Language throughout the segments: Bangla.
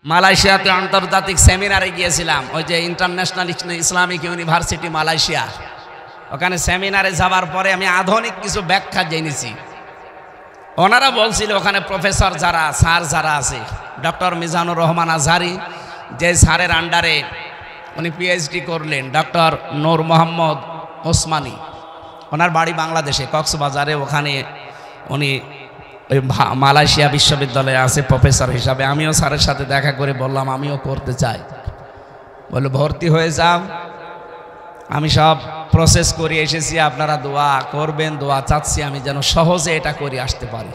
মালয়েশিয়াতে আন্তর্জাতিক সেমিনারে গিয়েছিলাম, ওই যে ইন্টারন্যাশনাল ইসলামিক ইউনিভার্সিটি মালয়েশিয়া। ওখানে সেমিনারে যাওয়ার পরে আমি আধুনিক কিছু ব্যাখ্যা জেনেছি। ওনারা বলছিল ওখানে প্রফেসর যারা, স্যার যারা আছে, ডক্টর মিজানুর রহমান আজহারি, যে স্যারের আন্ডারে উনি পিএইচডি করলেন, ডক্টর নূর মোহাম্মদ ওসমানী, ওনার বাড়ি বাংলাদেশে কক্সবাজারে। ওখানে উনি ওই মালয়েশিয়া বিশ্ববিদ্যালয়ে আছে প্রফেসর হিসাবে। আমিও স্যারের সাথে দেখা করে বললাম আমিও করতে চাই। বললো ভর্তি হয়ে যাও, আমি সব প্রসেস করে এসেছি, আপনারা দোয়া করবেন, দোয়া চাচ্ছি আমি যেন সহজে এটা করে আসতে পারি।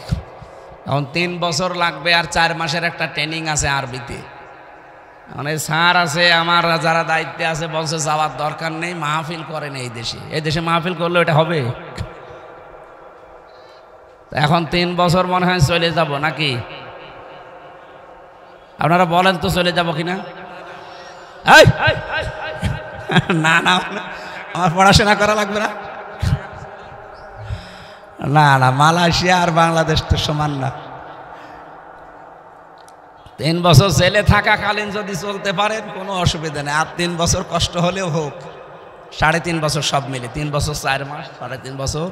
এখন 3 বছর লাগবে আর 4 মাসের একটা ট্রেনিং আছে আরবিতে। মানে স্যার আছে আমার যারা দায়িত্বে আছে বলছে যাওয়ার দরকার নেই, মাহফিল করেন এই দেশে। এই দেশে মাহফিল করলে এটা হবে? এখন 3 বছর মনে হয় চলে যাব নাকি? আপনারা বলেন তো চলে যাব কিনা? না না, আমার পড়াশোনা করা লাগবে না। না না, মালয়েশিয়া আর বাংলাদেশ তো সমান না। 3 বছর জেলে থাকাকালীন যদি চলতে পারেন কোনো অসুবিধা নেই, আর 3 বছর কষ্ট হলেও হোক। 3.5 বছর সব মিলে 3 বছর 4 মাস, 3.5 বছর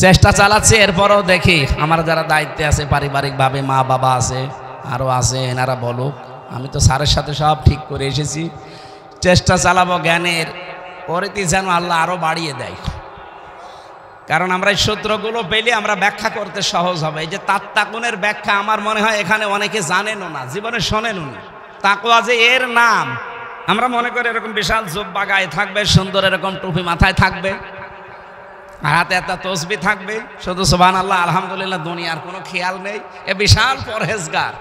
চেষ্টা চালাচ্ছি। এরপরও দেখি আমার যারা দায়িত্বে আছে পারিবারিকভাবে, মা বাবা আছে, আরও আছে, এনারা বলুক। আমি তো স্যারের সাথে সব ঠিক করে এসেছি, চেষ্টা চালাবো জ্ঞানের পরিধি যেন আল্লাহ আরও বাড়িয়ে দেয়। কারণ আমরা এই সূত্রগুলো পেলে আমরা ব্যাখ্যা করতে সহজ হবে। এই যে তাত্তাকুনের ব্যাখ্যা আমার মনে হয় এখানে অনেকে জানেনও না, জীবনে শোনেনও না। তাকওয়া যে এর নাম, আমরা মনে করি এরকম বিশাল জুব্বা গায়ে থাকবে, সুন্দর এরকম টুপি মাথায় থাকবে, আর হাতে একটা তসবিহ থাকবে, শুধু সুবহানাল্লাহ আলহামদুলিল্লাহ, দুনিয়ার কোনো খেয়াল নেই। এ বিশাল পরহেজগার,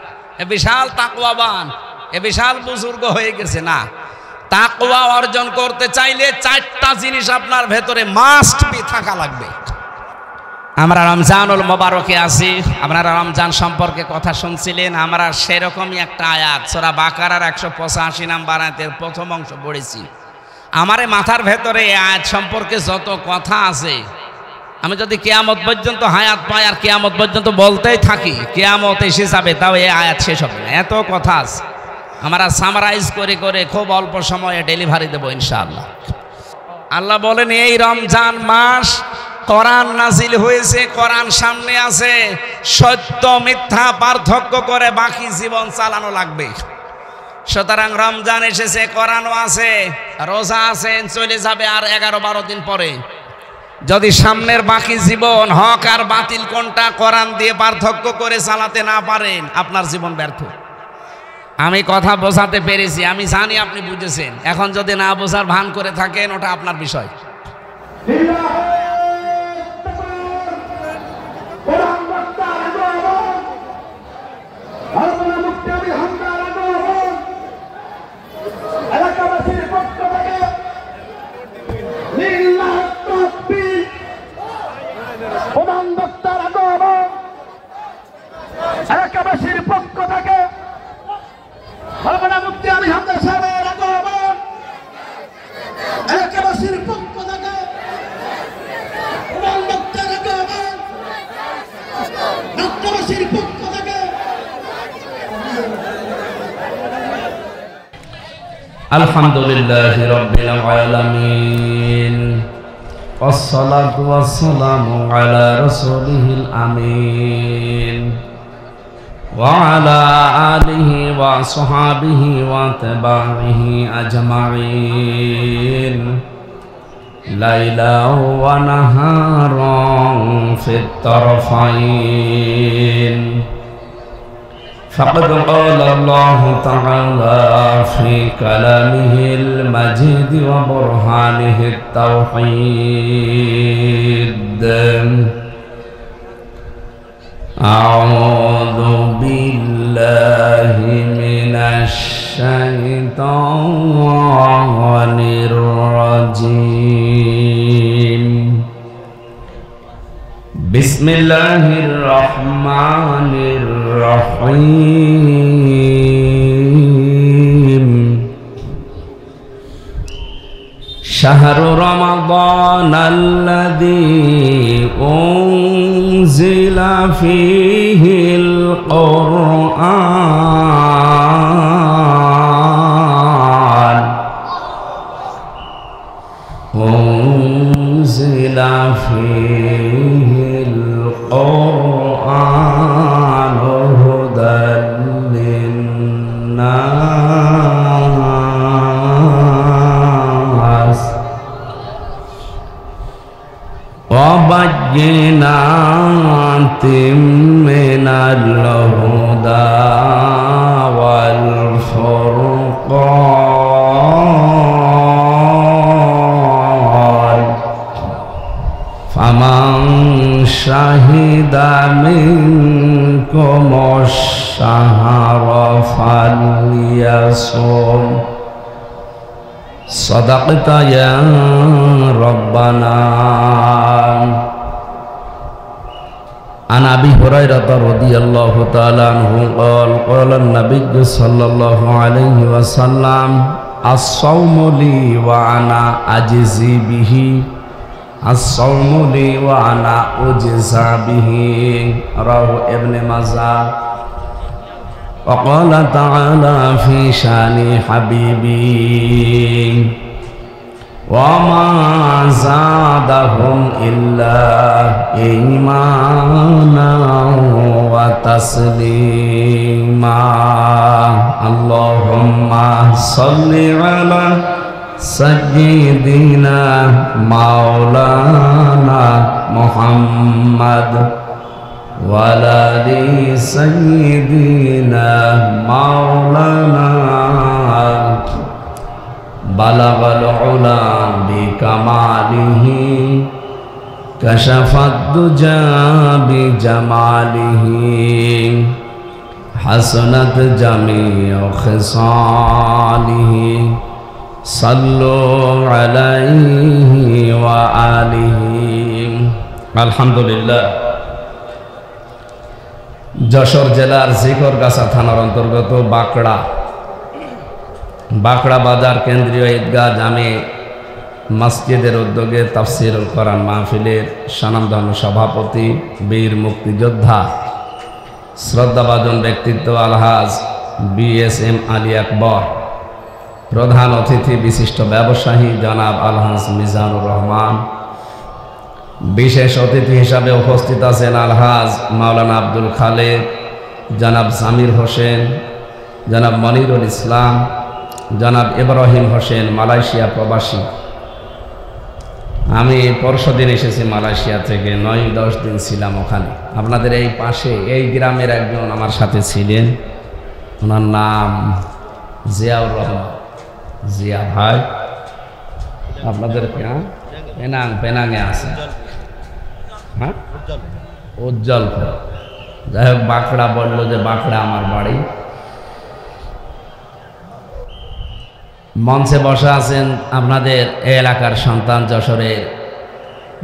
এ বিশাল তাকওয়াবান, এ বিশাল বুজুর্গ হয়ে গেছে। না, তাকওয়া অর্জন করতে চাইলে 4টা জিনিস আপনার ভেতরে মাস্ট বি থাকা লাগবে। আমরা রমজানুল মোবারকে আছি, আপনারা রমজান সম্পর্কে কথা শুনছিলেন। আমরা সেরকমই একটা আয়াত সূরা বাকারার 185 নম্বর আয়াতের প্রথম অংশ পড়েছি। আমার মাথার ভেতরে এই আয়াত সম্পর্কে যত কথা আছে, আমি যদি কিয়ামত পর্যন্ত হায়াত পাই আর কিয়ামত পর্যন্ত বলতেই থাকি, কিয়ামত এসে যাবে, তাও এই আয়াত শেষ হবে না, এত কথা আছে। আমরা সামারাইজ করে করে খুব অল্প সময়ে ডেলিভারি দেবো ইনশাআল্লাহ। আল্লাহ বলেন এই রমজান মাস কোরআন নাজিল হয়েছে, কোরআন সামনে আছে, সত্য মিথ্যা পার্থক্য করে বাকি জীবন চালানো লাগবে। সুতরাং রমজান এসেছে, কোরআনও আছে, রোজা আছেন, চলে যাবে আর 11-12 দিন পরে। যদি সামনের বাকি জীবন হক আর বাতিল কোনটা কোরআন দিয়ে পার্থক্য করে চালাতে না পারেন, আপনার জীবন ব্যর্থ। আমি কথা বোঝাতে পেরেছি, আমি জানি আপনি বুঝেছেন। এখন যদি না বোঝার ভান করে থাকেন, ওটা আপনার বিষয়। এলাকাবাসীর পক্ষ থেকে মুফতি আলী হামজা সাহেবের আগমন, এলাকাবাসীর পক্ষ থেকে এলাকাবাসীর পক্ষ থেকে আলহামদুলিল্লাহি রাব্বিল আলামিন, والصلاة والسلام على رسوله الأمين وعلى آله وصحابه واتباعه أجمعين ليلا ونهارا في الطرفين. فقد قال الله تعالى في كلامه المجيد وبرهانه التوحيد: أعوذ بالله من الشيطان الرجيم. بسم الله الرحمن الرحيم. شهر رمضان الذي أنزل فيه القرآن بينات من الهدى والفرقان فمن شهد منكم الشهر فليصم صدقت يا ربنا. عن أبي هريرة رضي الله تعالى عنه قال قال النبي صلى الله عليه وسلم الصوم لي وأنا أجزي به الصوم لي وأنا أجزى به رواه ابن ماجه. وقال تعالى في شان حبيبي وما زادهم إلا إيمانا وتسليما. اللهم صل على سيدنا مولانا محمد وعلى آل سيدنا مولانا بلغ العلا بكماله كشف الدجى بجماله حسنت جميع خصاله صلوا عليه وآله. আলহামদুলিল্লাহ। যশোর জেলার জিকরগাছা থানার অন্তর্গত বাঁকড়া বাজার কেন্দ্রীয় ঈদগাহ জামে মসজিদের উদ্যোগে তাফসিরুল কোরআন মাহফিলের স্বনামধন্য সভাপতি বীর মুক্তিযোদ্ধা শ্রদ্ধাভাজন ব্যক্তিত্ব আলহাজ BSM আলী আকবর, প্রধান অতিথি বিশিষ্ট ব্যবসায়ী জনাব আলহাজ মিজানুর রহমান, বিশেষ অতিথি হিসাবে উপস্থিত আছেন আলহাজ মাওলানা আব্দুল খালেক, জনাব সামির হোসেন, জনাব মনিরুল ইসলাম, জনাব ইব্রাহিম হোসেন মালয়েশিয়া প্রবাসী। আমি পরশুদিন এসেছি মালয়েশিয়া থেকে, 9-10 দিন ছিলাম ওখানে। আপনাদের এই পাশে এই গ্রামের একজন আমার সাথে ছিলেন, ওনার নাম জিয়াউর রহমান। জিয়া ভাই আপনাদের পেনাঙে আছে, হ্যাঁ উজ্জ্বল। যাই হোক, বাঁকড়া বললো যে বাঁকড়া আমার বাড়ি। মঞ্চে বসা আছেন আপনাদের এলাকার সন্তান, যশোরের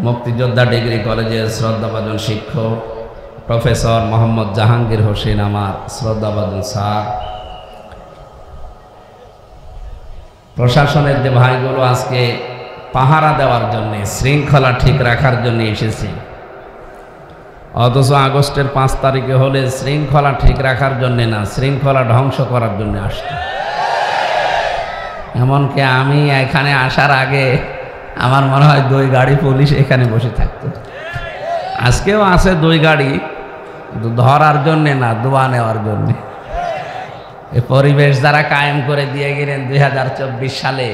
মুক্তিযোদ্ধা ডিগ্রি কলেজের শ্রদ্ধাভাজন শিক্ষক প্রফেসর মোহাম্মদ জাহাঙ্গীর হোসেন, আমার শ্রদ্ধাভাজন স্যার। প্রশাসনের যে ভাইগুলো আজকে পাহারা দেওয়ার জন্য, শৃঙ্খলা ঠিক রাখার জন্য এসেছে, অথচ আগস্টের 5 তারিখে হলে শৃঙ্খলা ঠিক রাখার জন্যে না, শৃঙ্খলা ধ্বংস করার জন্য আসতো। এমনকি আমি এখানে আসার আগে আমার মনে হয় 2 গাড়ি পুলিশ এখানে বসে থাকতো। আজকেও আছে 2 গাড়ি, ধরার জন্যে না, দোয়া নেওয়ার জন্যে। এই পরিবেশ যারা কায়েম করে দিয়ে গেলেন 2024 সালে,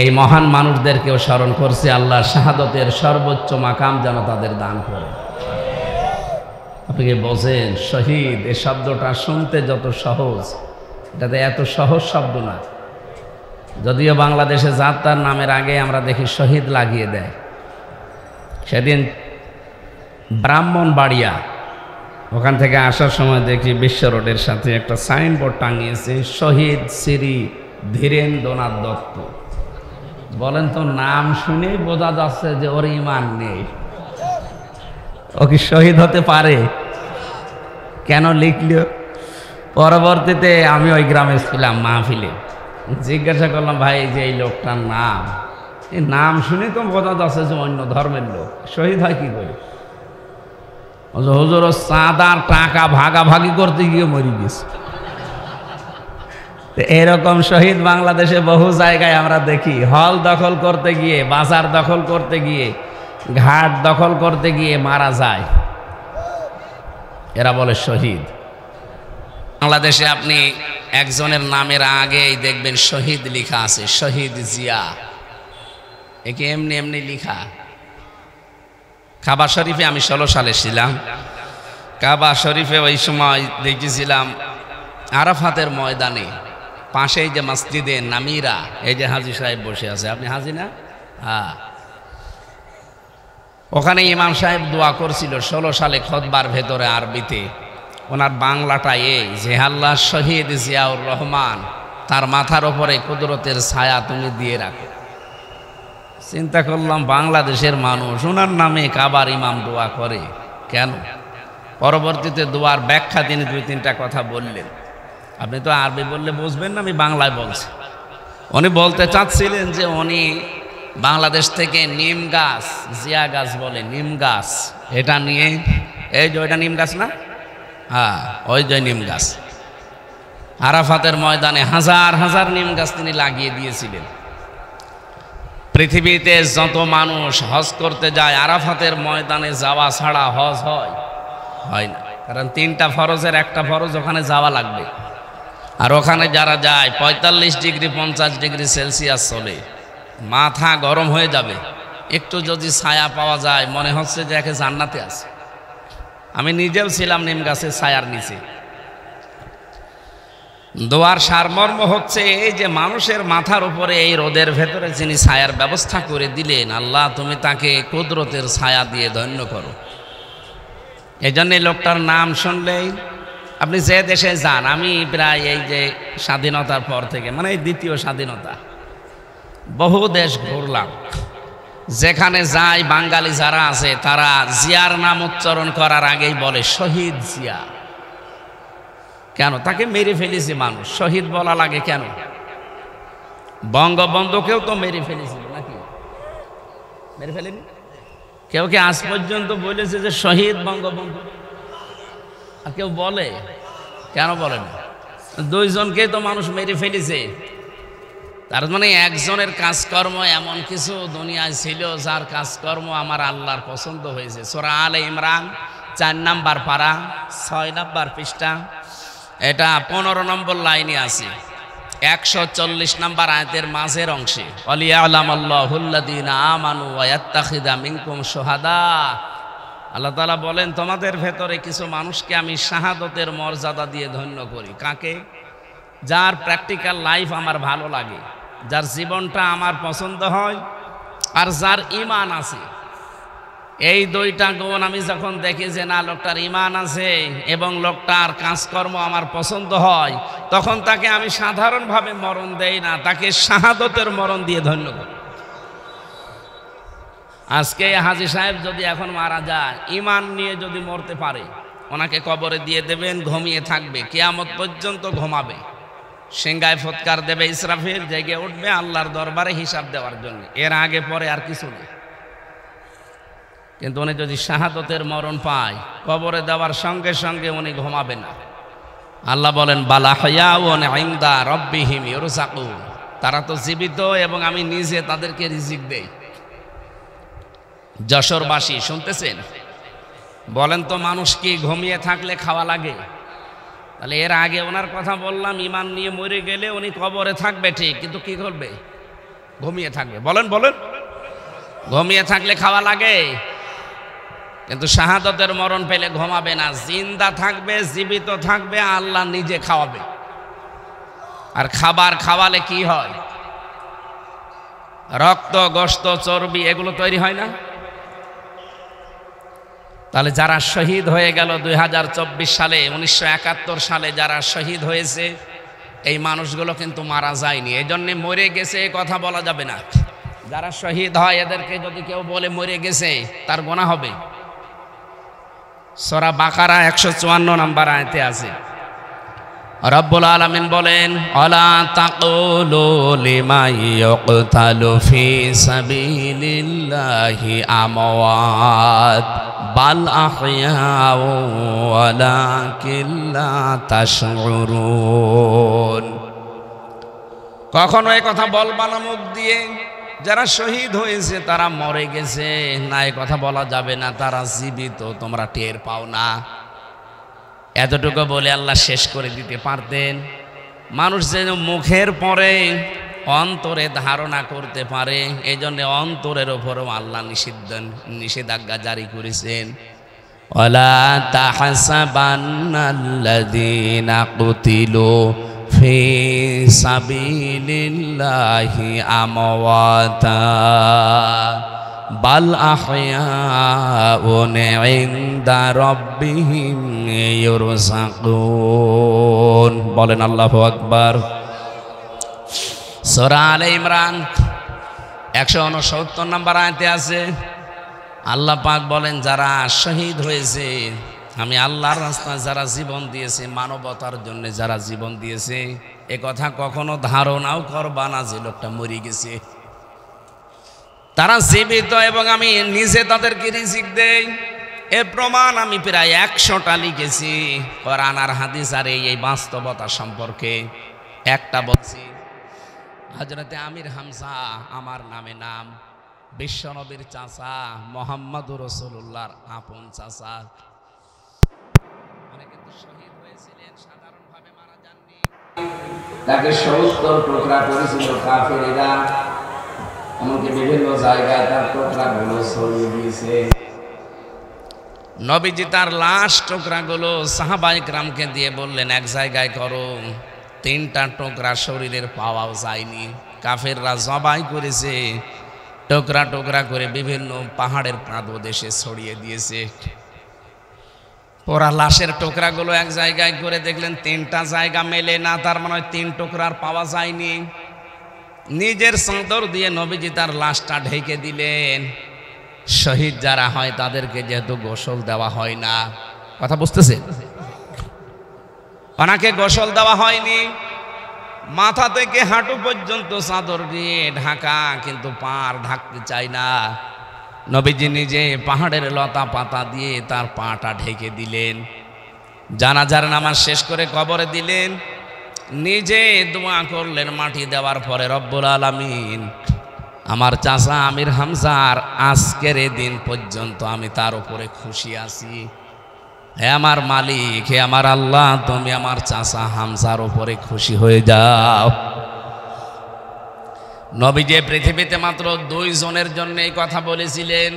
এই মহান মানুষদেরকেও স্মরণ করছে। আল্লাহ শাহাদতের সর্বোচ্চ মাকাম যেন তাদের দান করে। আপনি কি বোঝেন, শহীদ এই শব্দটা শুনতে যত সহজ, এটাতে এত সহজ শব্দ না। যদিও বাংলাদেশে যাত্রার নামের আগে আমরা দেখি শহীদ লাগিয়ে দেয়। সেদিন ব্রাহ্মণবাড়িয়া, ওখান থেকে আসার সময় দেখি বিশ্ব রোডের সাথে একটা সাইনবোর্ড টাঙিয়েছে, শহীদ শ্রী ধীরেন্দ্রনাথ দত্ত। বলেন তো, নাম শুনেই বোঝা যাচ্ছে যে ওর ইমান নেই। ও কি শহীদ হতে পারে? কেন লিখল? পরবর্তীতে আমি ওই গ্রামে ছিলাম মাহফিলে, জিজ্ঞাসা করলাম, ভাই যে এই লোকটার নাম, এই নাম শুনে তো বোঝা যাচ্ছে যে অন্য ধর্মের লোক, শহীদ হয় কি করে? হুজুর চাঁদার টাকা ভাগাভাগি করতে গিয়ে মরে গেছে। এরকম শহীদ বাংলাদেশে বহু জায়গায় আমরা দেখি। হল দখল করতে গিয়ে, বাজার দখল করতে গিয়ে, ঘাট দখল করতে গিয়ে মারা যায়, এরা বলে শহীদ। বাংলাদেশে আপনি একজনের নামের আগেই দেখবেন শহীদ লেখা আছে, শহীদ জিয়া। একে এমনি এমনি লেখা, কাবা শরীফে আমি 16 সালে ছিলাম। কাবা শরীফে ওই সময় দেখেছিলাম আরাফাতের ময়দানে পাশেই যে মসজিদে নামিরা, এই যে হাজী সাহেব বসে আছে, আপনি হাজী না? হ্যাঁ, ওখানে ইমাম সাহেব দোয়া করছিল 16 সালে খুতবার ভেতরে আরবিতে। ওনার বাংলাটা এই যে, আল্লাহ শহীদ জিয়াউর রহমান, তার মাথার ওপরে কুদরতের ছায়া তুমি দিয়ে রাখো। চিন্তা করলাম বাংলাদেশের মানুষ ওনার নামে কাবার ইমাম দোয়া করে কেন? পরবর্তীতে দোয়ার ব্যাখ্যা তিনি 2-3টা কথা বললেন। আপনি তো আরবি বললে বুঝবেন না, আমি বাংলায় বলছি। উনি বলতে চাচ্ছিলেন যে উনি বাংলাদেশ থেকে নিম গাছ, জিয়া গাছ বলে নিম গাছ, এটা নিয়ে, এই যে ওইটা নিম গাছ না? হ্যাঁ, ওই যে নিম গাছ আরাফাতের ময়দানে হাজার হাজার নিম গাছ তিনি লাগিয়ে দিয়েছিলেন। পৃথিবীতে যত মানুষ হজ করতে যায়, আরাফাতের ময়দানে যাওয়া ছাড়া হজ হয় না। কারণ 3টা ফরজের একটা ফরজ ওখানে যাওয়া লাগবে। আর ওখানে যারা যায় 45 ডিগ্রি 50 ডিগ্রি সেলসিয়াস চলে, মাথা গরম হয়ে যাবে। একটু যদি ছায়া পাওয়া যায় মনে হচ্ছে যে একে জান্নাতে আছে। আমি নিজেও ছিলাম নিম গাছের ছায়ার নিচে। দোয়ার সারমর্ম হচ্ছে এই যে মানুষের মাথার উপরে এই রোদের ভেতরে যিনি ছায়ার ব্যবস্থা করে দিলেন, আল্লাহ তুমি তাকে কুদরতের ছায়া দিয়ে ধন্য করো। এই জন্যে লোকটার নাম শুনলেই আপনি যে দেশে যান, আমি প্রায় এই যে স্বাধীনতার পর থেকে, মানে এই দ্বিতীয় স্বাধীনতা, বহু দেশ ঘুরলাম। যেখানে যাই বাঙালি যারা আছে তারা জিয়ার নাম উচ্চারণ করার আগেই বলে শহীদ জিয়া। কেন? তাকে মেরে ফেলেছে মানুষ, শহীদ বলা লাগে কেন? বঙ্গবন্ধুকেও তো মেরে ফেলেছিল নাকি? মেরে ফেলেনি? কেউ কে আজ পর্যন্ত বলেছে যে শহীদ বঙ্গবন্ধু? আর কেউ বলে? কেন বলে না? 2 জনকে তো মানুষ মেরে ফেলেছে। তার মানে একজনের কাজকর্ম এমন কিছু দুনিয়ায় ছিল যার কাজকর্ম আমার আল্লাহর পছন্দ হয়েছে। সূরা আলে ইমরান 4 নম্বর পারা 6 নম্বর পৃষ্ঠা, এটা 15 নম্বর লাইনে আছে, 140 নম্বর আয়াতের মাঝের অংশে, ওয়ালিয়ালামাল্লাহুল্লাযীনা আমানু ওয়া ইয়াত্তাখিযা মিনকুম শুহাদা। আল্লাহ তাআলা বলেন তোমাদের ভেতরে কিছু মানুষকে আমি শাহাদতের মর্যাদা দিয়ে ধন্য করি। কাকে? যার প্র্যাকটিক্যাল লাইফ আমার ভালো লাগে, যার জীবনটা আমার পছন্দ হয়, আর যার ঈমান আছে। এই 2টা গুণ আমি যখন দেখি যে না লোকটার ঈমান আছে এবং লোকটার কাজকর্ম আমার পছন্দ হয়, তখন তাকে আমি সাধারণভাবে মরণ দেই না, তাকে শাহাদতের মরণ দিয়ে ধন্য করি। আজকে হাজী সাহেব যদি এখন মারা যায়, ঈমান নিয়ে যদি মরতে পারে, ওনাকে কবরে দিয়ে দেবেন, ঘুমিয়ে থাকবে, কিয়ামত পর্যন্ত ঘুমাবে। সিংহায় ফুৎকার দেবে ইসরাফিল, জেগে উঠবে আল্লাহর দরবারে হিসাব দেওয়ার জন্য। এর আগে পরে আর কিছু নেই। কিন্তু উনি যদি শাহাদতের মরণ পায়, কবরে দেওয়ার সঙ্গে সঙ্গে উনি ঘুমাবে না। আল্লাহ বলেন বালা হায়াউন ইনদা রাব্বিহিম ইরযাকুন, তারা তো জীবিত এবং আমি নিজে তাদেরকে রিজিক দেই। যশোরবাসী শুনতেছেন? বলেন তো মানুষ কি ঘুমিয়ে থাকলে খাওয়া লাগে? তাহলে এর আগে ওনার কথা বললাম, ঈমান নিয়ে মরে গেলে উনি কবরে থাকবে ঠিক, কিন্তু কি করবে? ঘুমিয়ে থাকবে। বলেন বলেন, ঘুমিয়ে থাকলে খাওয়া লাগে? কিন্তু শাহাদতের মরণ পেলে ঘুমাবে না, জিন্দা থাকবে, জীবিত থাকবে, আল্লাহ নিজে খাওয়াবে। আর খাবার খাওয়ালে কি হয়? রক্ত, গোশত, চর্বি এগুলো তৈরি হয় না? তাহলে যারা শহীদ হয়ে গেল 2024 সালে, 1971 সালে যারা শহীদ হয়েছে, এই মানুষগুলো কিন্তু মারা যায়নি, এই জন্যে মরে গেছে এ কথা বলা যাবে না। যারা শহীদ হয় এদেরকে যদি কেউ বলে মরে গেছে, তার গুনাহ হবে। সূরা বাকারা 154 নম্বর আয়াতে আছে, রব্বুল আলামিন বলেন আলা তাকুলু লিমান ইয়ুকতালু ফি সাবিলিল্লাহি আমওয়াত বাল আহইয়াউ ওয়ালাকিন লা তাশউরুন। কখনো এই কথা বলবা না মুখ দিয়ে যারা শহীদ হয়েছে তারা মরে গেছে, না এই কথা বলা যাবে না, তারা জীবিত, তোমরা টের পাও না। এতটুকু বলে আল্লাহ শেষ করে দিতে পারতেন। মানুষ যেন মুখের পরে অন্তরে ধারণা করতে পারে। এই জন্য অন্তরের ওপরও আল্লাহ নিষেধাজ্ঞা জারি করেছেন। ওয়ালা তাহসাবান্নাল্লাযীনা কুতিলু ফি সাবিলিল্লাহি আমওয়াতা বাল আহয়াউন ইনদা রাব্বিহিম ইউরযাকুন। বলেন আল্লাহু আকবার। সূরা আলে ইমরান 169 নম্বর আয়াতে আছে, আল্লাহ পাক বলেন যারা শহীদ হয়েছে, আমি আল্লাহর রাস্তায় যারা জীবন দিয়েছে, মানবতার জন্য যারা জীবন দিয়েছে, এ কথা কখনো ধারণাও করবা না যে লোকটা মরে গেছে। তারা জীবিত এবং আমি নিজে তাদেরকে রিজিক দেই। এর প্রমাণ আমি প্রায় 100টা লিখেছি কোরআন আর হাদিস আর এই বাস্তবতা সম্পর্কে। একটা বলছি, হযরতে আমির হামজা আমার নামে নাম, বিশ্বনবীর চাচা, মুহাম্মদুর রাসূলুল্লাহর আপন চাচা। অনেকে তো শহীদ হয়েছিলেন, সাধারণভাবে মারা যাননি, তাকে 70 টুকরা করেছিল কাফেররা। এমনকি বিভিন্ন জায়গায় তার টুকরাগুলো ছড়িয়ে দিয়েছে। নবীজি তার লাশ টুকরাগুলো সাহাবায়ে কেরামকে দিয়ে বললেন এক জায়গায় করো। 3টা টুকরা শরীরের পাওয়াও যায়নি, কাফেররা জবাই করেছে, টুকরা টুকরা করে বিভিন্ন পাহাড়ের পাদদেশে ছড়িয়ে দিয়েছে। ওরা লাশের টুকরাগুলো এক জায়গায় করে দেখলেন 3টা জায়গা মেলে না, তার মানে 3 টুকরার পাওয়া যায়নি। নিজের চাদর দিয়ে নবীজি তার লাশটা ঢেকে দিলেন। শহীদ যারা হয় তাদেরকে যেহেতু গোসল দেওয়া হয় না, কথা বুঝতেছে, ওনাকে গোসল দেওয়া হয়নি। মাথা থেকে হাঁটু পর্যন্ত চাদর দিয়ে ঢাকা, কিন্তু পার ঢাকতে চায় না। নবীজি নিজে পাহাড়ের লতা পাতা দিয়ে তার পাটা ঢেকে দিলেন। জানাজার নামাজ শেষ করে কবরে দিলেন, নিজে দোয়া করলেন মাটি দেওয়ার পরে, রব্বুল আলামিন আমার চাচা আমির হামজার আজকের এই দিন পর্যন্ত আমি তার উপরে খুশি আছি। হে আমার মালিক, হে আমার আল্লাহ, তুমি আমার চাচা হামজার উপরে খুশি হয়ে যাও। নবীজি পৃথিবীতে মাত্র 2 জনের জন্য এই কথা বলেছিলেন।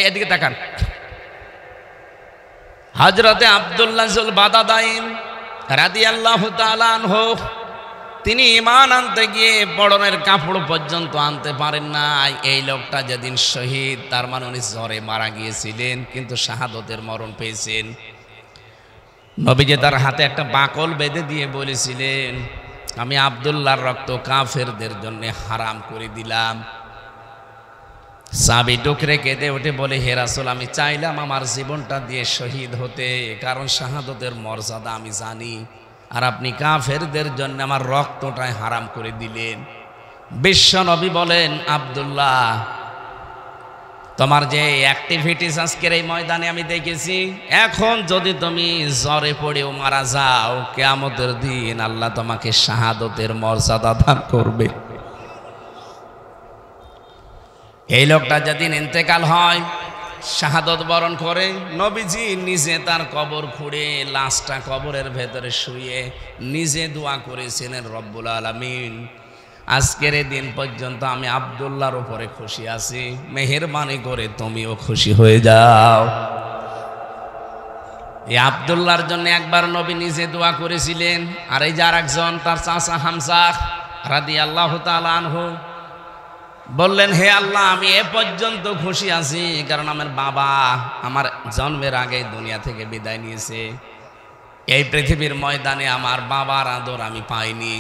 এদিকে তাকান, হযরতে আব্দুল্লাহ যুল বাদাদাইন রাদিয়াল্লাহু তাআলা আনহু, তিনি ঈমান আনতে গিয়ে পরনের কাপড় পর্যন্ত আনতে পারেন না। এই লোকটা যেদিন শহীদ, তার মানে উনি জ্বরে মারা গিয়েছিলেন, কিন্তু শাহাদতের মরণ পেয়েছেন। নবীজি তার হাতে একটা বাকল বেঁধে দিয়ে বলেছিলেন, আমি আব্দুল্লাহর রক্ত কাফেরদের জন্য হারাম করে দিলাম। সাহাবী ডুকরে কেঁদে উঠে বলে, হে রাসূল, আমি চাইলাম আমার জীবনটা দিয়ে শহীদ হতে, কারণ শাহাদতের মর্যাদা আমি জানি, আর আপনি কাফেরদের জন্য আমার রক্তটাই হারাম করে দিলেন। বিশ্ব নবী বলেন, আব্দুল্লাহ, তোমার যে অ্যাক্টিভিটিস আজকের এই ময়দানে আমি দেখেছি, এখন যদি তুমি জ্বরে পড়েও মারা যাও, কিয়ামতের দিন আল্লাহ তোমাকে শাহাদতের মর্যাদা দান করবে। এই লোকটা যেদিন ইন্তেকাল হয়, শাহাদত বরণ করে, নবীজি নিজে তার কবর খুঁড়ে লাশটা কবরের ভেতরে শুয়ে নিজে দোয়া করেছিলেন, রব্বুল আলামিন আজকের এই দিন পর্যন্ত আমি আব্দুল্লাহর উপরে খুশি আছি, মেহেরবানি করে তুমিও খুশি হয়ে যাও। এই আব্দুল্লাহর জন্য একবার নবী নিজে দোয়া করেছিলেন, আর এই যে আরেকজন তার চাচা হামজা রাদিয়াল্লাহু তাআলা আনহু বললেন, হে আল্লাহ, আমি এ পর্যন্ত খুশি আছি কারণ আমার বাবা আমার জন্মের আগে দুনিয়া থেকে বিদায় নিয়েছে। এই পৃথিবীর ময়দানে আমার বাবার আদর আমি পাইনি।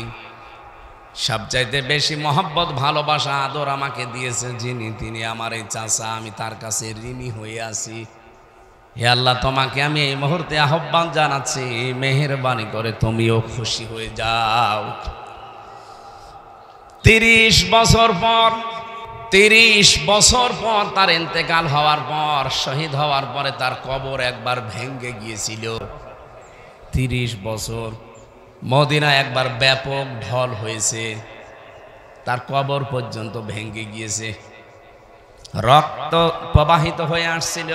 সবচাইতে বেশি মহব্বত, ভালোবাসা, আদর আমাকে দিয়েছে যিনি, তিনি আমার এই চাচা। আমি তার কাছে ঋণী হয়ে আছি। হে আল্লাহ, তোমাকে আমি এই মুহূর্তে আহ্বান জানাচ্ছি, মেহেরবানি করে তুমিও খুশি হয়ে যাও। 30 বছর পর তার ইন্তেকাল হওয়ার পর, শহীদ হওয়ার পরে তার কবর একবার ভেঙে গিয়েছিল। 30 বছর মদিনা একবার ব্যাপক ঢল হয়েছে, তার কবর পর্যন্ত ভেঙে গিয়েছে, রক্ত প্রবাহিত হয়ে আসছিল।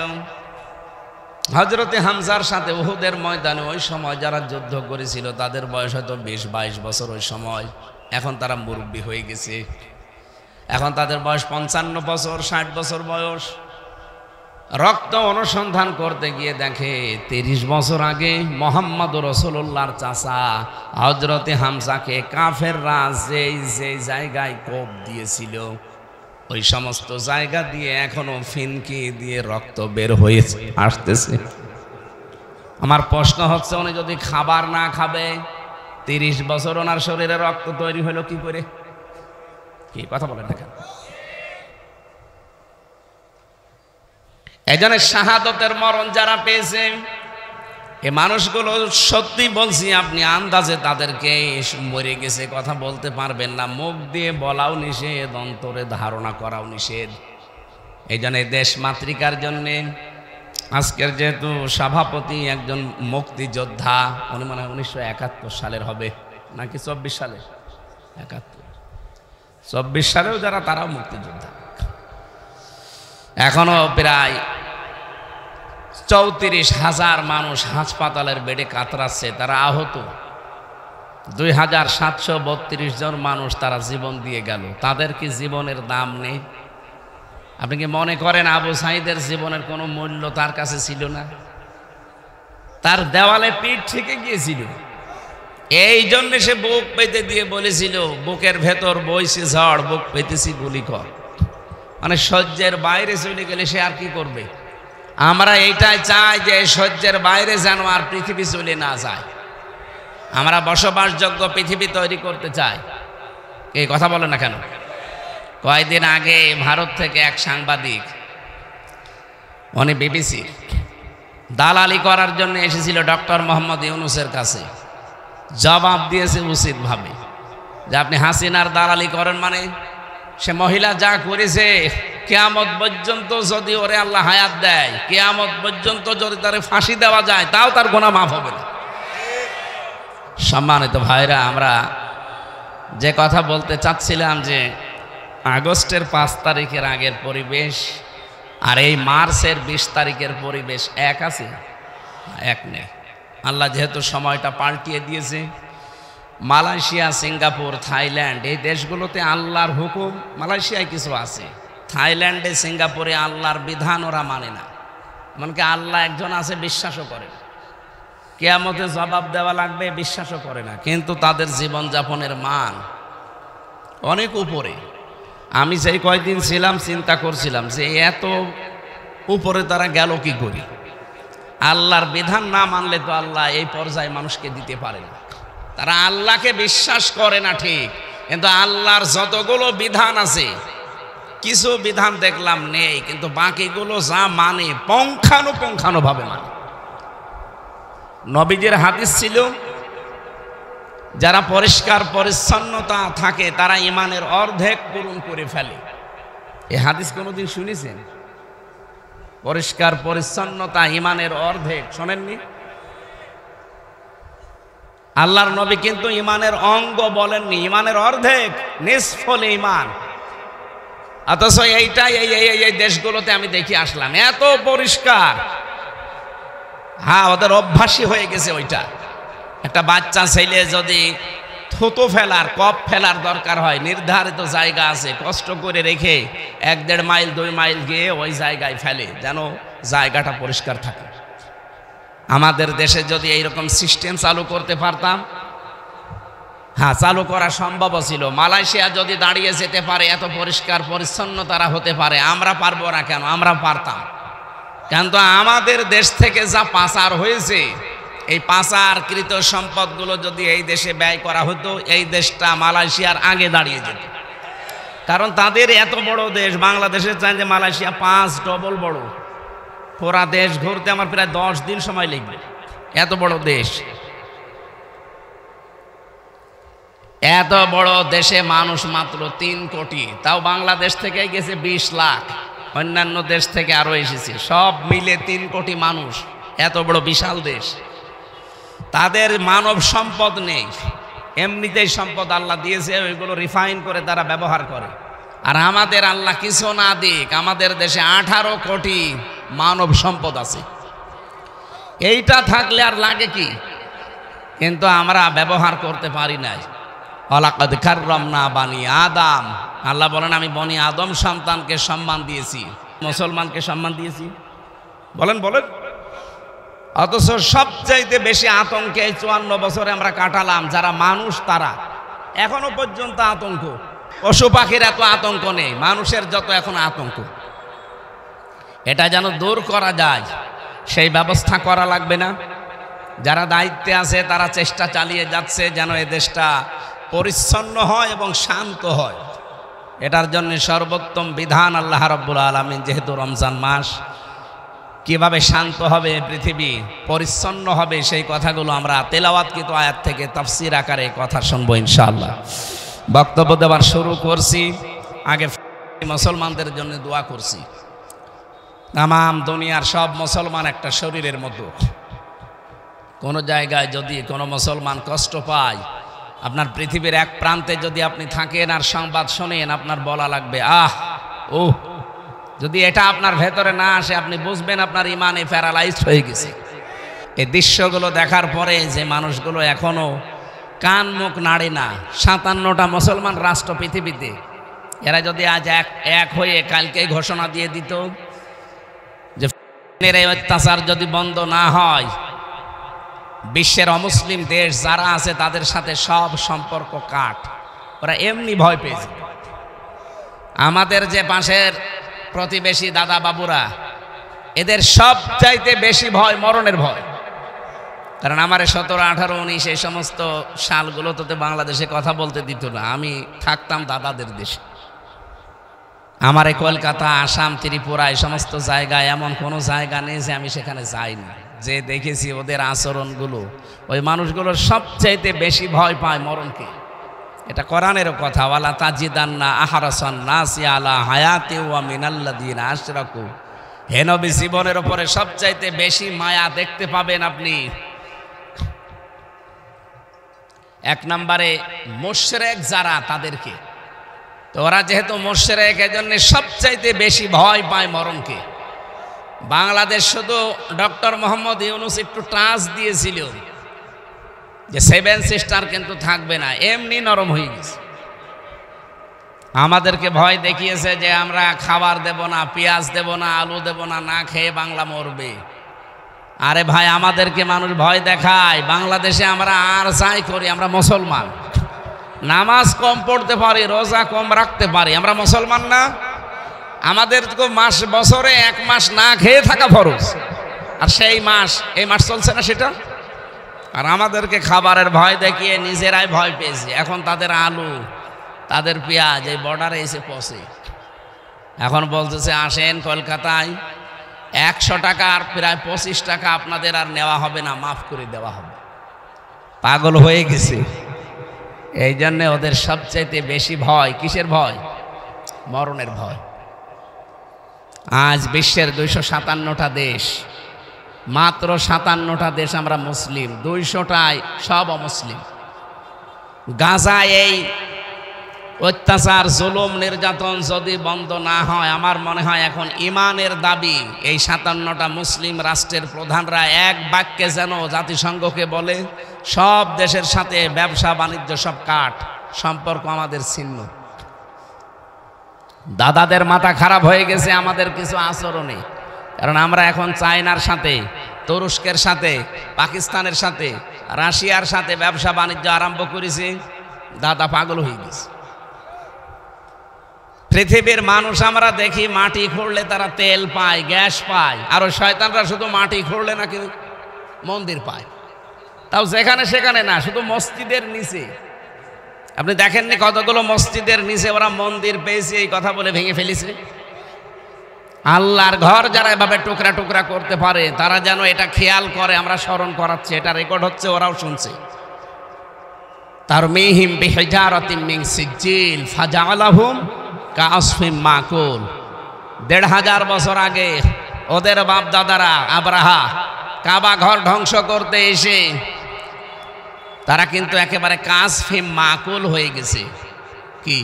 হযরতে হামজার সাথে উহুদের ময়দানে ওই সময় যারা যুদ্ধ করেছিল তাদের বয়স হয়তো 20-22 বছর। ওই সময় এখন তারা মুরব্বী হয়ে গেছে, এখন তাদের বয়স 55 বছর 60 বছর বয়স। রক্ত অনুসন্ধান করতে গিয়ে দেখে 30 বছর আগে মোহাম্মদ রাসূলুল্লাহর চাচা হযরতে হামজাকে কাফেররা যে জায়গায় কোপ দিয়েছিল ওই সমস্ত জায়গা দিয়ে এখনো ফিনকি দিয়ে রক্ত বের হয়েছে আসতেছে। আমার প্রশ্ন হচ্ছে, উনি যদি খাবার না খাবে 30 বছর ওনার শরীরে রক্ত তৈরি হলো কি করে? কি কথা বলেন না কেন? একজনের শাহাদতের মরণ যারা পেয়েছে এই মানুষগুলো সত্যি বলছি, আপনি আন্দাজে তাদেরকে মরে গেছে কথা বলতে পারবেন না, মুখ দিয়ে বলাও নিষেধ, অন্তরে ধারণা করাও নিষেধ। এই জন্য দেশ মাতৃকার জন্যে আজকের যেহেতু সভাপতি একজন মুক্তিযোদ্ধা, উনি মনে হয় 1971 সালের হবে নাকি 24 সালে, 24 সালেও যারা তারাও মুক্তিযোদ্ধা। এখনো প্রায় 34,000 মানুষ হাসপাতালের বেডে কাতরাচ্ছে, তারা আহত। 2732 জন মানুষ তারা জীবন দিয়ে গেল, তাদের কি জীবনের দাম নেই? আপনি কি মনে করেন আবু সাঈদের জীবনের কোনো মূল্য তার কাছে ছিল না? তার দেওয়ালে পিঠ থেকে গিয়েছিল, এই জন্য সে বুক পেতে দিয়ে বলেছিল, বুকের ভেতর বইছে ঝড়, বুক পেতেছি গুলি কর। মানে সহ্যের বাইরে চলে গেলে সে আর কি করবে? আমরা এইটাই চাই যে সহ্যের বাইরে যেন আর পৃথিবী চলে না যায়, আমরা বসবাসযোগ্য পৃথিবী তৈরি করতে চাই। এই কথা বলে না কেন? কয়েকদিন আগে ভারত থেকে এক সাংবাদিক, উনি বিবিসি দালালি করার জন্য এসেছিল ডক্টর মোহাম্মদ ইউনূসের কাছে, জবাব দিয়েছে উচিতভাবে যে আপনি হাসিনার দালালি করেন, মানে সে মহিলা যা করেছে কিয়ামত পর্যন্ত যদি ওরে আল্লাহ হায়াত দেয়, কিয়ামত পর্যন্ত যদি তারে ফাঁসি দেওয়া যায় তাও তার গুনাহ মাফ হবে না। সম্মানিত ভাইরা, আমরা যে কথা বলতে চাচ্ছিলাম যে আগস্টের 5 তারিখের আগের পরিবেশ আর এই মার্চের 20 তারিখের পরিবেশ এক আছে? এক নেই। আল্লাহ যেহেতু সময়টা পাল্টিয়ে দিয়েছে, মালয়েশিয়া, সিঙ্গাপুর, থাইল্যান্ড এই দেশগুলোতে আল্লাহর হুকুম, মালয়েশিয়ায় কিছু আছে, থাইল্যান্ডে, সিঙ্গাপুরে আল্লাহর বিধান ওরা মানে না। এমনকি আল্লাহ একজন আছে বিশ্বাসও করে না, কিয়ামতে জবাব দেওয়া লাগবে বিশ্বাসও করে না, কিন্তু তাদের জীবনযাপনের মান অনেক উপরে। আমি যেই কয়েকদিন ছিলাম চিন্তা করছিলাম যে এত উপরে তারা গেল কি করে? আল্লাহর বিধান না মানলে তো আল্লাহ এই পর্যায়ে মানুষকে দিতে পারে না। তারা আল্লাহকে বিশ্বাস করে না ঠিক, কিন্তু আল্লাহর যতগুলো বিধান আছে কিছু বিধান দেখলাম নেই, কিন্তু বাকিগুলো যা মানে পুঙ্খানুপুঙ্খানুভাবে মানে। নবীজির হাদিস ছিল, যারা পরিষ্কার পরিচ্ছন্নতা থাকে তারা ইমানের অর্ধেক পূরণ করে ফেলে। এই হাদিস কোনোদিন শুনেছেন? পরিষ্কার পরিচ্ছন্নতা ইমানের অর্ধেক, শোনেননি? আল্লাহর নবী কিন্তু ইমানের অঙ্গ বলেননি, ইমানের অর্ধেক, নিসফুল ঈমান। অথচ এইটাই এই দেশগুলোতে আমি দেখি আসলাম এত পরিষ্কার। হ্যাঁ, ওদের অভ্যাসই হয়ে গেছে ওইটা। একটা বাচ্চা ছেলে যদি থুতু ফেলার, কপ ফেলার দরকার হয়, নির্ধারিত জায়গা আছে, কষ্ট করে রেখে 1-1.5 মাইল 2 মাইল গিয়ে ওই জায়গায় ফেলে যেন জায়গাটা পরিষ্কার থাকে। আমাদের দেশে যদি এইরকম সিস্টেম চালু করতে পারতাম, হ্যাঁ চালু করা সম্ভব ছিল। মালয়েশিয়া যদি দাঁড়িয়ে যেতে পারে, এত পরিষ্কার পরিচ্ছন্ন তারা হতে পারে, আমরা পারবো না কেন? আমরা পারতাম। কিন্তু আমাদের দেশ থেকে যা পাচার হয়েছে, এই পাচারকৃত সম্পদগুলো যদি এই দেশে ব্যয় করা হতো, এই দেশটা মালয়েশিয়ার আগে দাঁড়িয়ে যেত। কারণ তাদের এত বড় দেশ, বাংলাদেশের চাইতে মালয়েশিয়া 5 ডবল বড়। পুরা দেশ ঘুরতে আমার প্রায় 10 দিন সময় লাগবে, এত বড় দেশ। এত বড় দেশে মানুষ মাত্র 3 কোটি, তাও বাংলাদেশ থেকে গেছে 20 লাখ, অন্যান্য দেশ থেকে আরো এসেছে, সব মিলে 3 কোটি মানুষ। এত বড় বিশাল দেশ, তাদের মানব সম্পদ নেই, এমনিতেই সম্পদ আল্লাহ দিয়েছে, ওইগুলো রিফাইন করে তারা ব্যবহার করে। আর আমাদের আল্লাহ কিছু না দিক, আমাদের দেশে 18 কোটি মানব সম্পদ আছে। এইটা থাকলে আর লাগে কি? কিন্তু আমরা ব্যবহার করতে পারি নাই। ওয়ালাকাদ কাররামনা বানি আদম, আল্লাহ বলেন আমি বনি আদম সন্তানকে সম্মান দিয়েছি, মুসলমানকে সম্মান দিয়েছি। বলেন বলেন। অথচ সবচাইতে বেশি আতঙ্কে এই 54 বছরে আমরা কাটালাম, যারা মানুষ তারা এখনো পর্যন্ত আতঙ্ক। পশু পাখির এত আতঙ্ক নেই, মানুষের যত এখন আতঙ্ক। এটা যেন দূর করা যায়, সেই ব্যবস্থা করা লাগবে না? যারা দায়িত্বে আছে তারা চেষ্টা চালিয়ে যাচ্ছে যেন এ দেশটা পরিচ্ছন্ন হয় এবং শান্ত হয়। এটার জন্য সর্বোত্তম বিধান আল্লাহ রাব্বুল আলামিন, যেহেতু রমজান মাস, কিভাবে শান্ত হবে পৃথিবী, পরিচ্ছন্ন হবে, সেই কথাগুলো আমরা তেলাওয়াতকৃত আয়াত থেকে তাফসীর আকারে কথা শুনবো ইনশাআল্লাহ। বক্তব্য দেওয়ার শুরু করছি, আগে মুসলমানদের জন্য দোয়া করছি। তামাম দুনিয়ার সব মুসলমান একটা শরীরের মতো। কোনো জায়গায় যদি কোনো মুসলমান কষ্ট পায়, আপনার পৃথিবীর এক প্রান্তে যদি আপনি থাকেন আর সংবাদ শোনেন, আপনার বলা লাগবে আহ ও। যদি এটা আপনার ভেতরে না আসে, আপনি বুঝবেন আপনার ইমানে প্যারালাইজড হয়ে গেছে। এই দৃশ্যগুলো দেখার পরে যে মানুষগুলো এখনো কান মুখ নাড়ে না, 57টা মুসলমান রাষ্ট্র পৃথিবীতে, এরা যদি আজ এক হয়ে কালকে ঘোষণা দিয়ে দিত যে এই অত্যাচার যদি বন্ধ না হয়, বিশ্বের অমুসলিম দেশ যারা আছে তাদের সাথে সব সম্পর্ক কাট, ওরা এমনি ভয় পেয়েছে। আমাদের যে পাশের প্রতিবেশী দাদা বাবুরা, এদের সব চাইতে বেশি ভয় মরণের ভয়। কারণ আমার 17, 18, 19 এই সমস্ত সালগুলোতে বাংলাদেশে কথা বলতে দিত না। আমি থাকতাম দাদাদের দেশে। আমার এই কলকাতা, আসাম, ত্রিপুরা এই সমস্ত জায়গায় এমন কোনো জায়গা নেই যে আমি সেখানে যাইনি, যে দেখেছি ওদের আচরণগুলো। ওই মানুষগুলোর সবচাইতে বেশি ভয় পায় মরণকে। এটা কোরআনেরও কথা, ওয়ালা তাজিদান্না আহরাসান নাসি আলা হায়াতি ওয়া মিনাল্লাযিনা আশরাকু। হে নবী, জীবনের উপরে সবচাইতে বেশি মায়া দেখতে পাবেন আপনি এক নম্বরে মুশরিক যারা, তাদেরকে। তো ওরা যেহেতু মুশরিক, এজন্য সবচাইতে বেশি ভয় পায় মরণকে। বাংলাদেশ শুধু ডক্টর মোহাম্মদ ইউনূস একটু টাচ দিয়েছিল যে 7 সিস্টার কিন্তু থাকবে না, এমনি নরম হয়ে গেছে। আমাদেরকে ভয় দেখিয়েছে যে আমরা খাবার দেব না, পেঁয়াজ দেব না, আলু দেব না, না খেয়ে বাংলা মরবে। আরে ভাই, আমাদেরকে মানুষ ভয় দেখায়। বাংলাদেশে আমরা আর যাই করি, আমরা মুসলমান। নামাজ কম পড়তে পারি, রোজা কম রাখতে পারি, আমরা মুসলমান না? আমাদের তো বছরে 1 মাস না খেয়ে থাকা ফরজ, আর সেই মাস এই মাস চলছে না সেটা। আর আমাদেরকে খাবারের ভয় দেখিয়ে নিজেরাই ভয় পেয়েছি। এখন তাদের আলু, তাদের পেঁয়াজ এই বর্ডারে এসে পৌঁছে। এখন বলতেছে আসেন কলকাতায়, 100 টাকা আর প্রায় 25 টাকা আপনাদের আর নেওয়া হবে না, মাফ করে দেওয়া হবে। পাগল হয়ে গেছে। এই জন্যে ওদের সবচাইতে বেশি ভয় কিসের ভয়? মরণের ভয়। আজ বিশ্বের 257টা দেশ, মাত্র 57টা দেশ আমরা মুসলিম, 200টায় সব অমুসলিম। গাজায় এই অত্যাচার, জুলুম, নির্যাতন যদি বন্ধ না হয়, আমার মনে হয় এখন ইমানের দাবি এই 57টা মুসলিম রাষ্ট্রের প্রধানরা এক বাক্যে যেন জাতিসংঘকে বলে সব দেশের সাথে ব্যবসা বাণিজ্য সব কাট, সম্পর্ক আমাদের ছিন্ন। দাদাদের মাথা খারাপ হয়ে গেছে আমাদের কিছু আচরণে। কারণ আমরা এখন চায়নার সাথে, তুরস্কের সাথে, পাকিস্তানের সাথে, রাশিয়ার সাথে ব্যবসা বাণিজ্য আরম্ভ করেছি। দাদা পাগল হয়ে গেছে। পৃথিবীর মানুষ আমরা দেখি মাটি খুঁড়লে তারা তেল পায়, গ্যাস পায়, আর ওই শয়তানরা শুধু মাটি খুঁড়লে নাকি মন্দির পায়, তাও যেখানে সেখানে না, শুধু মসজিদের নিচে। আপনি দেখেননি কতগুলো মসজিদের নিচে ওরা মন্দির পেয়েছে এই কথা বলে ভেঙে ফেলেছে। আল্লাহর ঘর যারা এভাবে টুকরা টুকরা করতে পারে, তারা যেন এটা খেয়াল করে। আমরা স্মরণ করাচ্ছি, এটা রেকর্ড হচ্ছে, ওরাও শুনছে। তারমিহিম বিহিজারাতিম মিন সিজ্জিল ফাজআলাহুম কাআসফিম মাকুল। 1500 বছর আগে ওদের বাপ দাদারা আব্রাহা কাবা ঘর ধ্বংস করতে এসে তারা কিন্তু একেবারে কাসফিম মাকুল হয়ে গেছে। কি?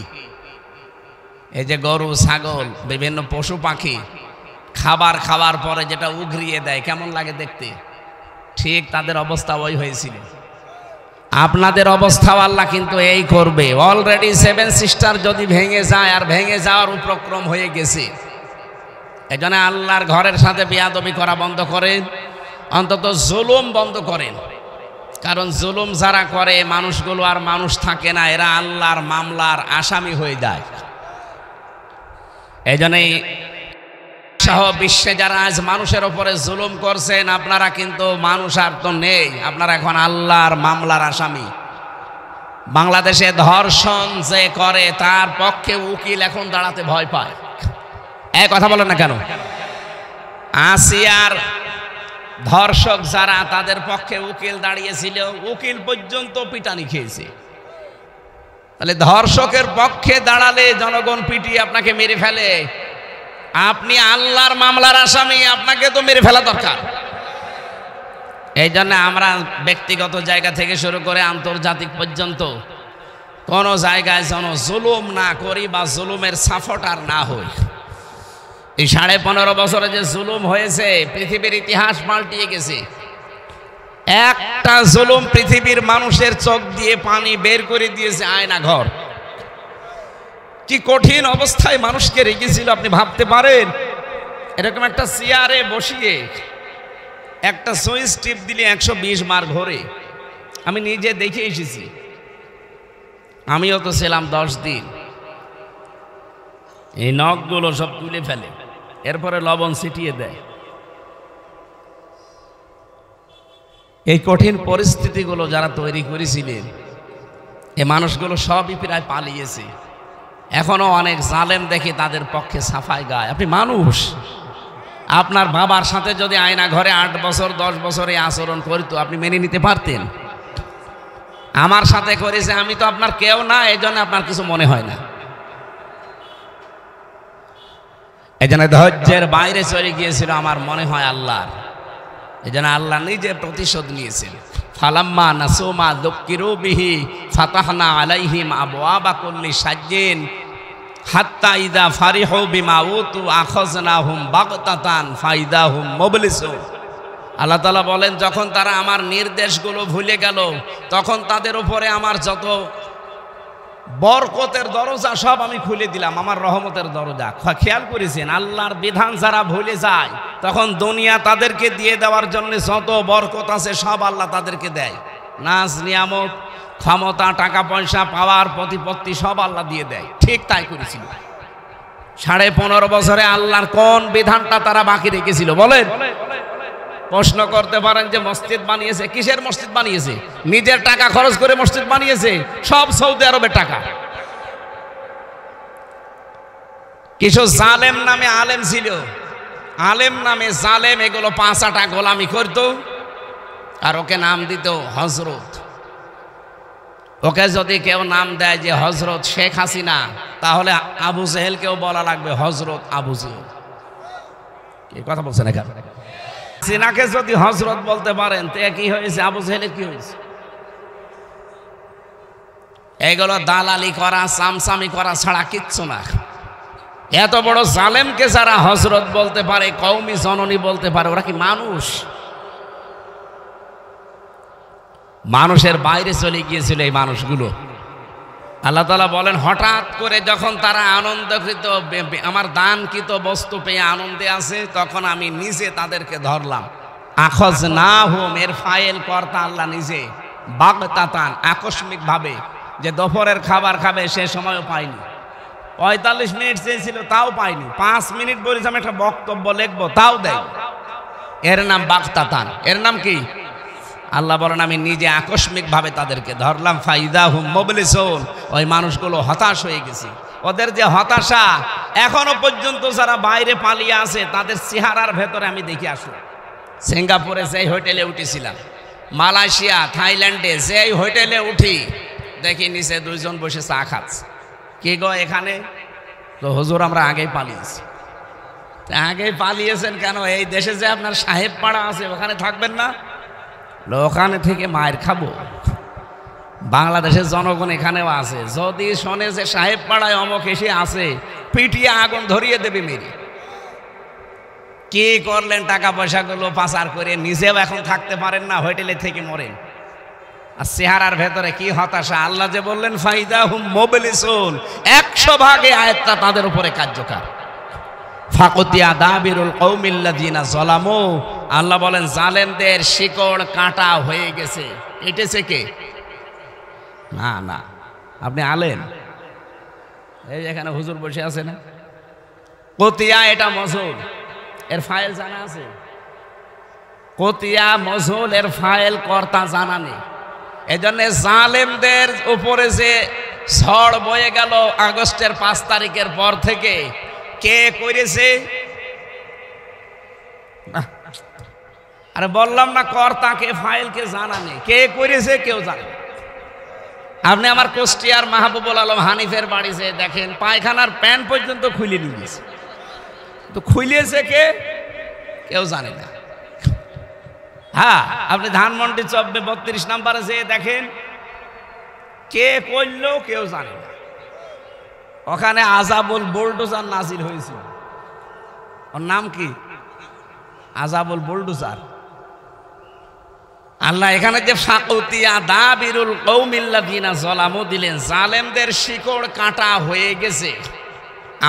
এই যে গরু, ছাগল, বিভিন্ন পশু পাখি খাবার খাওয়ার পরে যেটা উগরিয়ে দেয়, কেমন লাগে দেখতে, ঠিক তাদের অবস্থা ওই হয়েছিল। আপনাদের অবস্থাও আল্লাহ কিন্তু এই করবে। অলরেডি 7 সিস্টার যদি ভেঙে যায়, আর ভেঙে যাওয়ার উপক্রম হয়ে গেছে, এজন্য আল্লাহর ঘরের সাথে বেয়াদবি করা বন্ধ করেন, অন্তত জুলুম বন্ধ করেন। কারণ জুলুম যারা করে মানুষগুলো আর মানুষ থাকে না, এরা আল্লাহর মামলার আসামি হয়ে যায়। এই জন্যই সহ বিশ্বে যারা আজ মানুষের ওপরে জুলুম করছেন, আপনারা কিন্তু মানুষ আর তো নেই, আপনারা এখন আল্লাহর মামলার আসামি। বাংলাদেশে ধর্ষণ যে করে তার পক্ষে উকিল এখন দাঁড়াতে ভয় পায়। এই কথা বলেন না কেন? আসিয়ার ধর্ষক যারা, তাদের পক্ষে উকিল দাঁড়িয়েছিল, উকিল পর্যন্ত পিটানি খেয়েছে। তাহলে ধর্ষকের পক্ষে দাঁড়ালে জনগণ পিটিয়ে আপনাকে মেরে ফেলে, আপনি আল্লাহর মামলার আসামি, আপনাকে তো মেরে ফেলা দরকার। এই জন্য আমরা ব্যক্তিগত জায়গা থেকে শুরু করে আন্তর্জাতিক পর্যন্ত কোন জায়গায় যেন জুলুম না করি বা জুলুমের সাফট আর না হই। এই 15.5 বছরে যে জুলুম হয়েছে, পৃথিবীর ইতিহাস পাল্টিয়ে গেছে। একটা জুলুম পৃথিবীর মানুষের চোখ দিয়ে পানি বের করে দিয়েছে আয়না ঘর। কি কঠিন অবস্থায় মানুষকে রেখেছিল আপনি ভাবতে পারেন? এরকম একটা চেয়ারে বসিয়ে একটা সুইচ টিপ দিলে 120 মার ঘোরে। আমি নিজে দেখে এসেছি, আমিও তো ছিলাম 10 দিন। এই নখগুলো সব তুলে ফেলে, এরপরে লবণ ছিটিয়ে দেয়। এই কঠিন পরিস্থিতিগুলো যারা তৈরি করেছিলেন, এই মানুষগুলো সবই প্রায় পালিয়েছে। এখনো অনেক জালেম দেখি তাদের পক্ষে সাফাই গায়। আপনি মানুষ, আপনার বাবার সাথে যদি আয়না ঘরে 8 বছর 10 বছরে আচরণ করতো, আপনি মেনে নিতে পারতেন? আমার সাথে করেছে, আমি তো আপনার কেউ না, এই জন্য আপনার কিছু মনে হয় না। এই জন্য ধৈর্যের বাইরে চলে গিয়েছিল আমার মনে হয় আল্লাহর। এই জন্য আল্লাহ নিজে প্রতিশোধ নিয়েছিল। ফালাম্মা নাসুমা যুক্কিরু বিহি ফাতাহনা আলাইহিম আবওয়াবা কুল্লি শাজ্জিন হাত্তা ইযা ফারিহু বিমা উতু আখাযনাহুম বাগতাতান ফাইদাহুম মুবলিসুন। আল্লাহ তাআলা বলেন, যখন তারা আমার নির্দেশগুলো ভুলে গেল, তখন তাদের উপরে আমার যত বরকতের দরজা সব আমি খুলে দিলাম, আমার রহমতের দরজা। খেয়াল করেছেন, আল্লাহর বিধান যারা ভুলে যায়, তখন দুনিয়া তাদেরকে দিয়ে দেওয়ার জন্য যত বরকত আছে সব আল্লাহ তাদেরকে দেয়। নাজ নিয়ামত, ক্ষমতা, টাকা পয়সা, পাওয়ার প্রতিপত্তি সব আল্লাহ দিয়ে দেয়। ঠিক তাই করেছিল। 15.5 বছরে আল্লাহর কোন বিধানটা তারা বাকি রেখেছিল বলেন? প্রশ্ন করতে পারেন যে মসজিদ বানিয়েছে, কিসের মসজিদ বানিয়েছে? নিজের টাকা খরচ করে মসজিদ বানিয়েছে, সব সৌদি আরবের টাকা। কিছু জালেম নামে আলেম ছিল, আলেম নামে জালেম, এগুলো 5 আটা গোলামি করত, আর ওকে নাম দিত হজরত। ওকে যদি কেউ নাম দেয় যে হজরত শেখ হাসিনা, তাহলে আবু জেহেলকেও বলা লাগবে হজরত আবু জেহেল। কি কথা বলছেন এখানে? সিনাকে যদি হজরত বলতে পারেন, তো কি হয়েছে? আবু জেহেলের কি হয়েছে? এগুলো দালালি করা, সামসামি করা ছাড়া কিচ্ছু না। এত বড় জালেমকে যারা হজরত বলতে পারে, কওমি জননী বলতে পারে, ওরা কি মানুষ? মানুষের বাইরে চলে গিয়েছিল এই মানুষগুলো। আল্লাহ তাআলা বলেন, হঠাৎ করে যখন তারা আনন্দকৃত, আমার দানকৃত বস্তু পেয়ে আনন্দে আছে, তখন আমি নিজে তাদেরকে ধরলাম। আখাযনাহুম, এর ফাইল কর্তা আল্লাহ নিজে। বাগতাতান, আকস্মিক ভাবে, যে দুপুরের খাবার খাবে সে সময়ও পাইনি। 45 মিনিট চেয়েছিল, তাও পাইনি। 5 মিনিট বলেছি আমি একটা বক্তব্য লিখবো, তাও দেয়। এর নাম বাগতাতান। এর নাম কি? আল্লাহ বলেন, আমি নিজে আকস্মিক ভাবে তাদেরকে ধরলাম। ফাইদাহুম মুবলিসুন, ওই মানুষগুলো হতাশ হয়ে গেছে। ওদের যে হতাশা, এখনো পর্যন্ত যারা বাইরে পালিয়ে আছে তাদের চেহারার ভেতরে আমি দেখে আসলাম। সিঙ্গাপুরে যেই হোটেলে উঠেছিলাম, মালয়েশিয়া, থাইল্যান্ডে যেই হোটেলে উঠি, দেখি নিচে 2 জন বসে চা খাচ্ছে। কি গো এখানে? তো হুজুর আমরা আগেই পালিয়েছি। আগেই পালিয়েছেন কেন? এই দেশে যে আপনার সাহেব পাড়া আছে, ওখানে থাকবেন না? ওখানে থেকে মায়ের খাবো। বাংলাদেশের জনগণ এখানেও আছে, যদি শোনে যে সাহেব পাড়ায় অমক এসে আছে, পিটিয়ে আগুন ধরিয়ে দেবে মেরে। কি করলেন? টাকা পয়সাগুলো পাচার করে নিজেও এখন থাকতে পারেন না, হোটেলে থেকে মরেন। আর চেহারার ভেতরে কি হতাশা। আল্লাহ যে বললেন ফাইদা হুম মুবলিসুন, 100 আয়াতটা তাদের উপরে কার্যকর। ফাকুতিয়া দাবিরুল কওমিল্লাযিনা যালামু, আল্লাহ বলেন জালেমদের শিকড় কাটা হয়ে গেছে। কেটেছে কে? না না, আপনি আলেন, এই এখানে হুজুর বসে আছে না, কতিয়া এটা মজুল, এর ফাইল জানা আছে? কতিয়া মজুল এর ফাইল কর্তা জানা নেই। এজন্য জালেমদের উপরে যে ঝড় বয়ে গেল আগস্টের 5 তারিখের পর থেকে, কে করেছে? আরে বললাম না, কর্তাকে ফাইলকে জানা নেই, কে করেছে কেউ জানে। আপনি আমার কুষ্টিয়ার মাহবুবুল আলম হানিফের বাড়ি যে দেখেন, পায়খানার প্যান্ট পর্যন্ত খুলে নিয়ে গেছে, তো খুলিয়েছে কে কেউ জানে না। হ্যাঁ, আপনি ধানমন্ডি চব্বে 32 নম্বরে যে দেখেন, কে করলো কেউ জানে না। ওখানে আজাবুল বুলডোজার নাজিল হয়েছিল, ওর নাম কি? আজাবুল বুলডোজার। আল্লাহ এখানে যে ফাকুতিয়া দাবিরুল কওমিল্লাযিনা যালামু দিলেন, জালেমদের শিকড় কাটা হয়ে গেছে।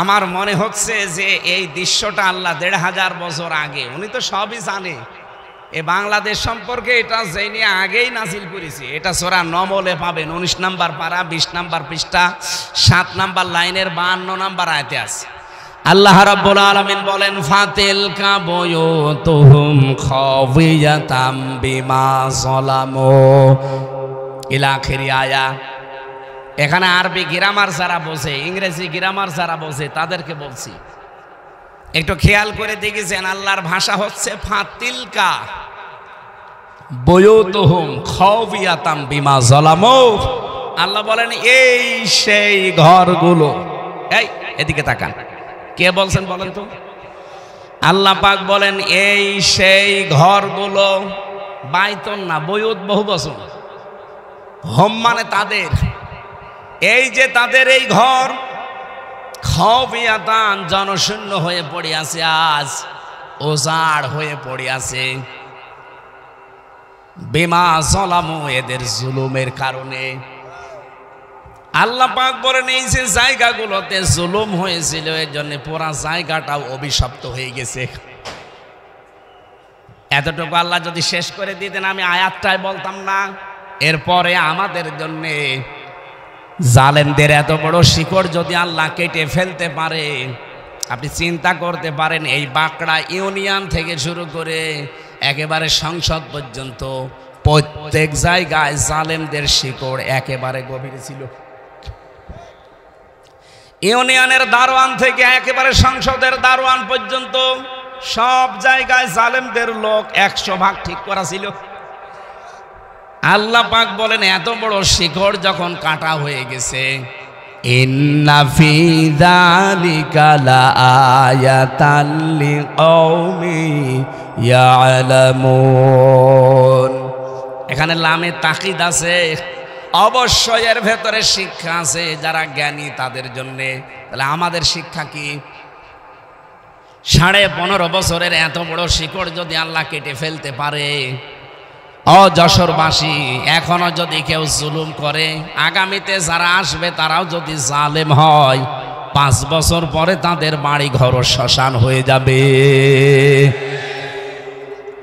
আমার মনে হচ্ছে যে এই দৃশ্যটা আল্লাহ 1500 বছর আগে, উনি তো সবই জানে এ বাংলাদেশ সম্পর্কে, এটা জেনে আগেই নাজিল করেছে। এটা সূরা নমলে পাবেন, 19 নম্বর পারা, 20 নম্বর পৃষ্ঠা, 7 নম্বর লাইনের 52 নম্বর আয়াতে আছে। আল্লাহ রাব্বুল আলামিন বলেন ফাতিলকা বুয়ুতুহুম খাওয়িয়াতাম বিমা যালামু ইলা আখিরি আয়া। এখানে আরবি গ্রামার যারা বোঝে, ইংরেজি গ্রামার যারা বোঝে, তাদেরকে বলছি একটু খেয়াল করে দেখেছেন, আল্লাহর ভাষা হচ্ছে ফাতিলকা বুয়ুতুহুম খাওয়িয়াতাম বিমা যালামু। আল্লাহ বলেন এই সেই ঘরগুলো, এই এদিকে তাকান, কে বলছেন বলেন তো? আল্লাহ পাক বলেন এই সেই ঘরগুলো, বাইতুন না, বুয়ুত বহু বচন, হোম মানে তাদের, এই যে তাদের এই ঘর, খাওয়িয়াতান জনশূন্য হয়ে পড়ে আছে, আজ ওজাড় হয়ে পড়ে আছে, বিমা যালামু এদের জুলুমের কারণে। আল্লাহ পাক বলেন এই যে জায়গাগুলোতে জুলুম হয়েছিল, এর জন্য পুরা জায়গাটাও অভিশপ্ত হয়ে গেছে। এতটুকু আল্লাহ যদি শেষ করে দিতেন আমি আয়াতটাই বলতাম না। এরপরে আমাদের জন্য জালেমদের এত বড় শিকড় যদি আল্লাহ কেটে ফেলতে পারে, আপনি চিন্তা করতে পারেন এই বাঁকড়া ইউনিয়ন থেকে শুরু করে একেবারে সংসদ পর্যন্ত প্রত্যেক জায়গায় জালেমদের শিকড় একেবারে গভীরে ছিল। ইউনিয়নের দারোয়ান থেকে একেবারে সংসদের দারোয়ান পর্যন্ত সব জায়গায় জালেমদের লোক 100 ভাগ ঠিক করা ছিল। আল্লাহ পাক বলেন এত বড় শিকড় যখন কাটা হয়ে গেছে, ইন্না ফি যালিকা লাআয়াতাল লিকওমি ইয়ালামুন। এখানে লামে তাকিদ আছে, অবশ্যই এর ভেতরে শিক্ষা আছে যারা জ্ঞানী তাদের জন্যে। তাহলে আমাদের শিক্ষা কি? 15.5 বছরের এত বড় শিকড় যদি আল্লাহ কেটে ফেলতে পারে, যশোরবাসী এখনো যদি কেউ জুলুম করে, আগামীতে যারা আসবে তারাও যদি জালেম হয়, 5 বছর পরে তাদের বাড়ি ঘর শ্মশান হয়ে যাবে।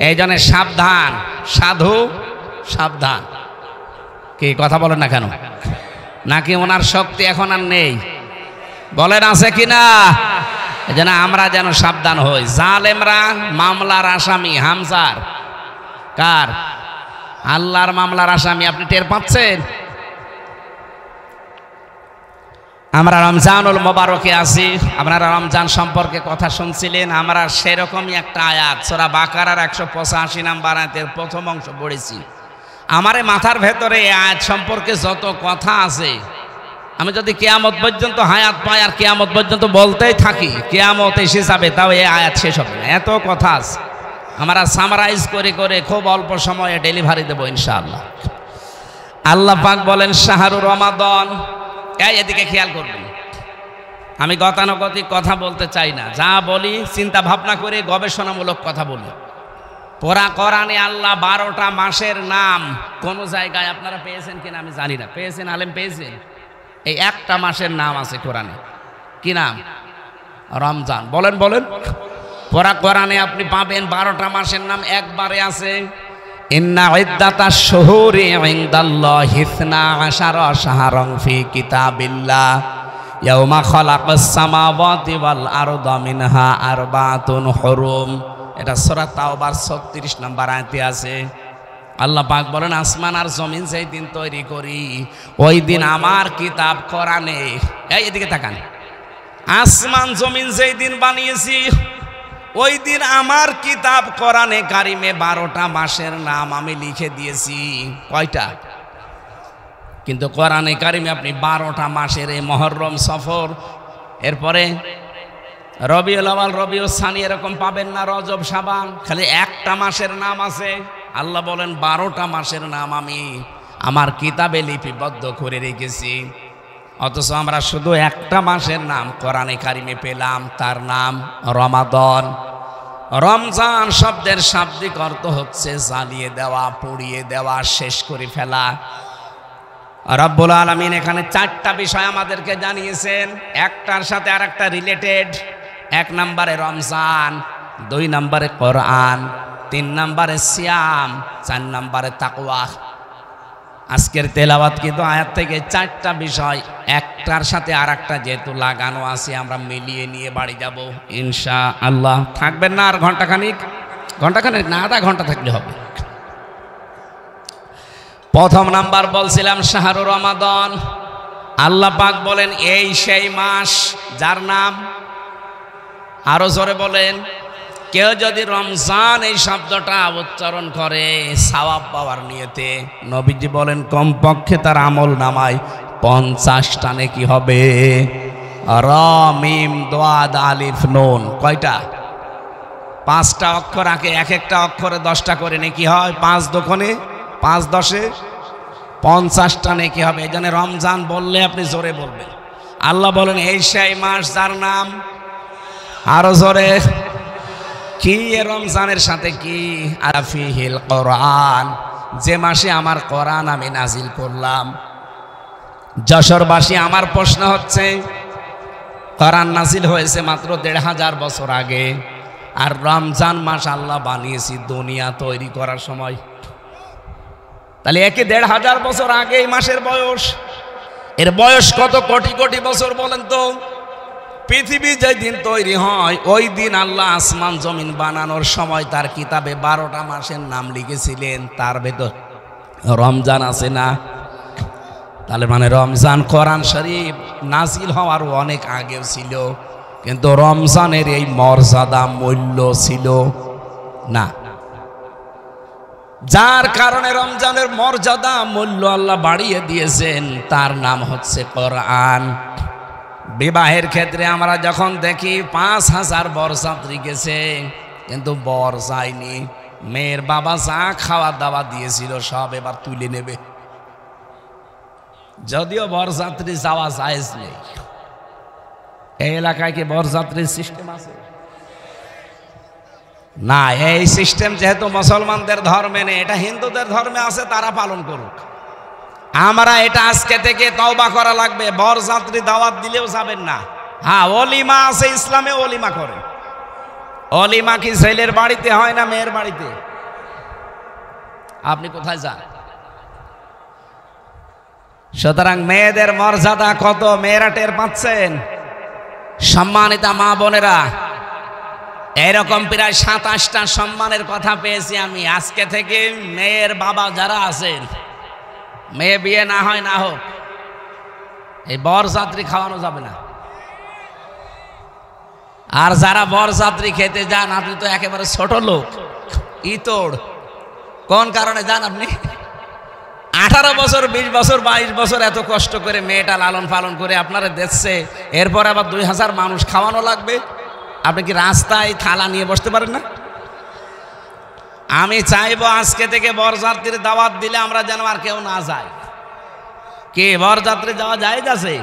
এই জন্য সাবধান, সাধু সাবধান। কি কথা বলেন না কেন? নাকি ওনার শক্তি এখন আর নেই? বলেন আছে কিনা? এই জন্য আমরা যেন সাবধান হই। জালেমরা মামলার আসামি, হামজার কার? আল্লাহর মামলার আসামি। আপনি টের পাচ্ছেন? আমরা রমজানুল মোবারকে আছি, আপনারা রমজান সম্পর্কে কথা শুনছিলেন। আমরা সেরকমই একটা আয়াত সূরা বাকারার 185 নম্বর আয়াতের প্রথম অংশ পড়েছি। আমারে মাথার ভেতরে এই আয়াত সম্পর্কে যত কথা আছে, আমি যদি কিয়ামত পর্যন্ত হায়াত পাই আর কিয়ামত পর্যন্ত বলতেই থাকি, কিয়ামত এসে যাবে, তাও এই আয়াত শেষ হবে না, এত কথা আছে। আমরা সামারাইজ করে করে খুব অল্প সময়ে ডেলিভারি দেবো ইনশাআল্লাহ। আল্লাহ পাক বলেন শাহরুর রমাদান। এদিকে খেয়াল করবেন, আমি গতানুগতিক কথা বলতে চাই না, যা বলি চিন্তা ভাবনা করে গবেষণামূলক কথা বলি। পুরা কোরআনে আল্লাহ 12টা মাসের নাম কোন জায়গায় আপনারা পেয়েছেন কিনা আমি জানি না, পেয়েছেন আলেম পেয়েছেন? এই একটা মাসের নাম আছে কোরআনে, কি নাম? রমজান। বলেন বলেন, পুরা কোরআনে আপনি পাবেন 12টা মাসের নাম একবারে আছে। ইন্না ইদ্দাতাশ শুহুরি ইনদাল্লাহি 12 শাহরান ফি কিতাবিল্লাহ ইয়াউমা খালাকাস সামাওয়াতি ওয়াল আরদা মিনহা আরবাতুন হুরুম। এটা সূরা তাওবার 36 নম্বর আয়াতে আছে। আল্লাহ পাক বলেন, আসমান আর জমিন যেই দিন তৈরি করি ওই দিন আমার কিতাব কোরআনে, এই এদিকে তাকান, আসমান জমিন যেই দিন বানিয়েছি ওই দিন আমার কিতাব কোরআনে কারিমে 12টা মাসের নাম আমি লিখে দিয়েছি। কয়টা? কিন্তু কোরআনে কারিমে আপনি 12টা মাসের, এই মুহররম, সফর, এরপরে রবিউল আউয়াল, রবিউল সানি এরকম পাবেন না, রজব, শাবান, খালি একটা মাসের নাম আছে। আল্লাহ বলেন 12টা মাসের নাম আমি আমার কিতাবে লিপিবদ্ধ করে রেখেছি, অথচ আমরা শুধু একটা মাসের নাম কোরআনে কারিমে পেলাম, তার নাম রমাদান। রমজান শব্দের শাব্দিক অর্থ হচ্ছে জ্বালিয়ে দেওয়া, পুড়িয়ে দেওয়া, শেষ করে ফেলা। রব্বুল আলামিন এখানে 4টা বিষয় আমাদেরকে জানিয়েছেন, একটার সাথে আর একটা রিলেটেড। 1 নম্বরে রমজান, 2 নম্বরে কোরআন, 3 নম্বরে সিয়াম, 4 নম্বরে তাকওয়া। আজকের তেলাওয়াত কিন্তু আয়াত থেকে 4টা বিষয় একটার সাথে আর একটা যেহেতু লাগানো আছে, আমরা মিলিয়ে নিয়ে বাড়ি যাব ইনশাআল্লাহ। থাকবেন না আর ঘন্টাখানিক না, আধা ঘন্টা থাকলে হবে। প্রথম নাম্বার বলছিলাম শাহরু রমাদান। আল্লাহ পাক বলেন এই সেই মাস যার নাম, আরো জোরে বলেন, কেউ যদি রমজান এই শব্দটা উচ্চারণ করে সওয়াব পাওয়ার নিয়তে, নবীজি বলেন কমপক্ষে তার আমল নামায় 50টা নেকি হবে। র মিম দাদ আলিফ নুন, কয়টা? 5টা অক্ষর আগে, এক একটা অক্ষরে 10টা করে নেকি হয়। 5 দোকানে 5 10-এ 50টা নেকি হবে। এই জন্য রমজান বললে আপনি জোরে বলবেন। আল্লাহ বলেন এই সেই মাস যার নাম, আরো জোরে, কি রমজানের সাথে কি? আফিহিল কোরআন, যে মাসে আমার কোরআন আমি নাজিল করলাম। যশোরবাসী, আমার প্রশ্ন হচ্ছে, কোরআন নাজিল হয়েছে মাত্র 1500 বছর আগে, আর রমজান মাস আল্লাহ বানিয়েছি দুনিয়া তৈরি করার সময়। তাহলে একে 1500 বছর আগে এই মাসের বয়স, এর বয়স কত কোটি কোটি বছর বলেন তো? পৃথিবী যেই দিন তৈরি হয় ওই দিন আল্লাহ আসমান জমিন বানানোর সময় তার কিতাবে 12টা মাসের নাম লিখেছিলেন, তার ভেতর রমজান আছে না? তাহলে মানে রমজান কোরআন শরীফ নাজিল হওয়ার অনেক আগেও ছিল, কিন্তু রমজানের এই মর্যাদা মূল্য ছিল না, যার কারণে রমজানের মর্যাদা মূল্য আল্লাহ বাড়িয়ে দিয়েছেন, তার নাম হচ্ছে কোরআন। বিবাহের ক্ষেত্রে আমরা যখন দেখি 5000 বরযাত্রী গেছে, কিন্তু বর যায়নি, মেয়ের বাবা যা খাওয়া দাওয়া দিয়েছিল সব এবার তুলে নেবে, যদিও বরযাত্রী যাওয়া জায়েজ নেই। এই এলাকায় কি বরযাত্রীর সিস্টেম আছে? না, এই সিস্টেম যেহেতু মুসলমানদের ধর্মে নেই, এটা হিন্দুদের ধর্মে আছে, তারা পালন করুক। আমরা এটা আজকে থেকে তওবা করা লাগবে, বরযাত্রী দাওয়াত দিলেও যাবেন না। হ্যাঁ, অলিমা আছে ইসলামে, অলিমা করে। অলিমা কি ছেলের বাড়িতে হয় না মেয়ের বাড়িতে? আপনি কোথায় যান? সুতরাং মেয়েদের মর্যাদা কত মেয়েরা টের পাচ্ছেন? সম্মানিতা মা বোনেরা, এরকম প্রায় 27টা সম্মানের কথা পেয়েছি আমি। আজকে থেকে মেয়ের বাবা যারা আছেন, মেয়ে বিয়ে না হয় না হোক, এই বরযাত্রী খাওয়ানো যাবে না। আর যারা বরযাত্রী খেতে যান, আপনি তো একেবারে ছোট লোক, ইতর। কোন কারণে যান আপনি? 18 বছর, 20 বছর, 22 বছর এত কষ্ট করে মেয়েটা লালন পালন করে আপনারা দেখছে, এরপর আবার 2000 মানুষ খাওয়ানো লাগবে। আপনি কি রাস্তায় থালা নিয়ে বসতে পারেন না? আমি চাইবো আজকে থেকে বরযাত্রীর দাওয়াত দিলে আমরা যেন আর কেউ না যায়। কি বরযাত্রী যাওয়া যায়? আছে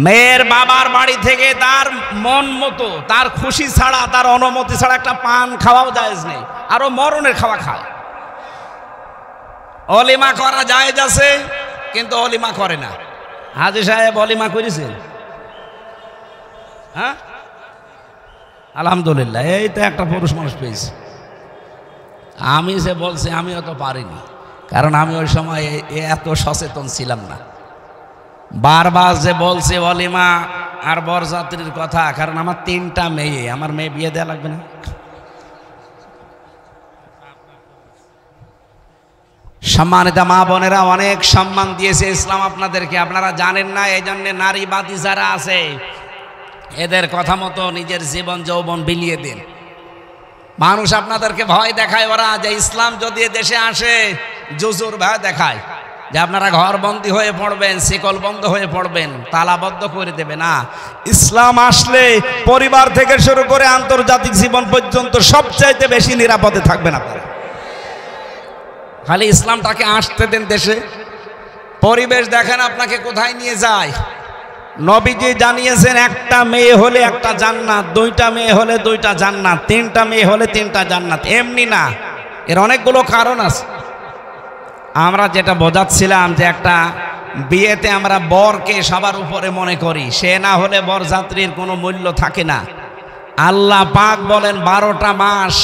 মেয়ের বাবার বাড়ি থেকে তার মন মতো, তার খুশি ছাড়া, তার অনুমতি ছাড়া একটা পান খাওয়াও জায়েজ নেই, আরো মরণের খাওয়া খায়। অলিমা করা জায়েজ আছে, কিন্তু অলিমা করে না। হাজী সাহেব অলিমা করেছেন? হ্যাঁ, আলহামদুলিল্লাহ, এই তো একটা পুরুষ মানুষ পেয়েছি। আমি যে বলছি আমি অত পারিনি, কারণ আমি ওই সময় এত সচেতন ছিলাম না। বারবার যে বলছে অলিমা আর বরযাত্রীর কথা, কারণ আমার 3টা মেয়ে, আমার মেয়ে বিয়ে দেওয়া লাগবে না? সম্মানিত মা বোনেরা, অনেক সম্মান দিয়েছে ইসলাম আপনাদেরকে, আপনারা জানেন না। এই জন্যে নারীবাদী যারা আছে এদের কথা মতো নিজের জীবন যৌবন বিলিয়ে দিন। মানুষ আপনাদেরকে ভয় দেখায়, ওরা যে ইসলাম যদি দেশে আসে জুজুর ভয় দেখায় যে আপনারা ঘরবন্দি হয়ে পড়বেন, শিকল বন্ধ হয়ে পড়বেন, তালাবদ্ধ করে দেবে না। ইসলাম আসলে পরিবার থেকে শুরু করে আন্তর্জাতিক জীবন পর্যন্ত সবচাইতে বেশি নিরাপদে থাকবেন আপনারা। খালি ইসলামটাকে আসতে দেন দেশে। পরিবেশ দেখেন আপনাকে কোথায় নিয়ে যায়। নবীজি জানিয়েছেন একটা মেয়ে হলে একটা জান্নাত, 2টা মেয়ে হলে 2টা জান্নাত, 3টা মেয়ে হলে 3টা জান্নাত। এমনি না, এর অনেকগুলো কারণ আছে। আমরা যেটা বোঝাচ্ছিলাম যে একটা বিয়েতে আমরা বরকে সবার উপরে মনে করি, সে না হলে বরযাত্রীর কোনো মূল্য থাকে না। আল্লাহ পাক বলেন 12টা মাস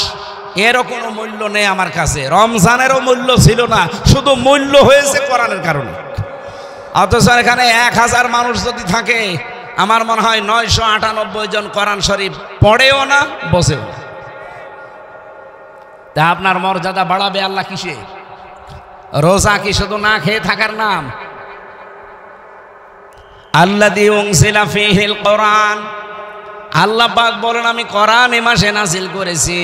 এরও কোনো মূল্য নেই আমার কাছে। রমজানেরও মূল্য ছিল না, শুধু মূল্য হয়েছে কোরআনের কারণে। অথচ এখানে 1000 মানুষ যদি থাকে, আমার মনে হয় 998 জন কোরআন শরীফ পড়েও না, বসেও না। তা আপনার মর্যাদা বাড়াবে আল্লাহ কিসে? রোজা কি শুধু না খেয়ে থাকার নাম? আল্লাযী উনজিলা ফীহিল কোরআন, আল্লাহ পাক বলেন আমি কোরআন এ মাসে নাযিল করেছি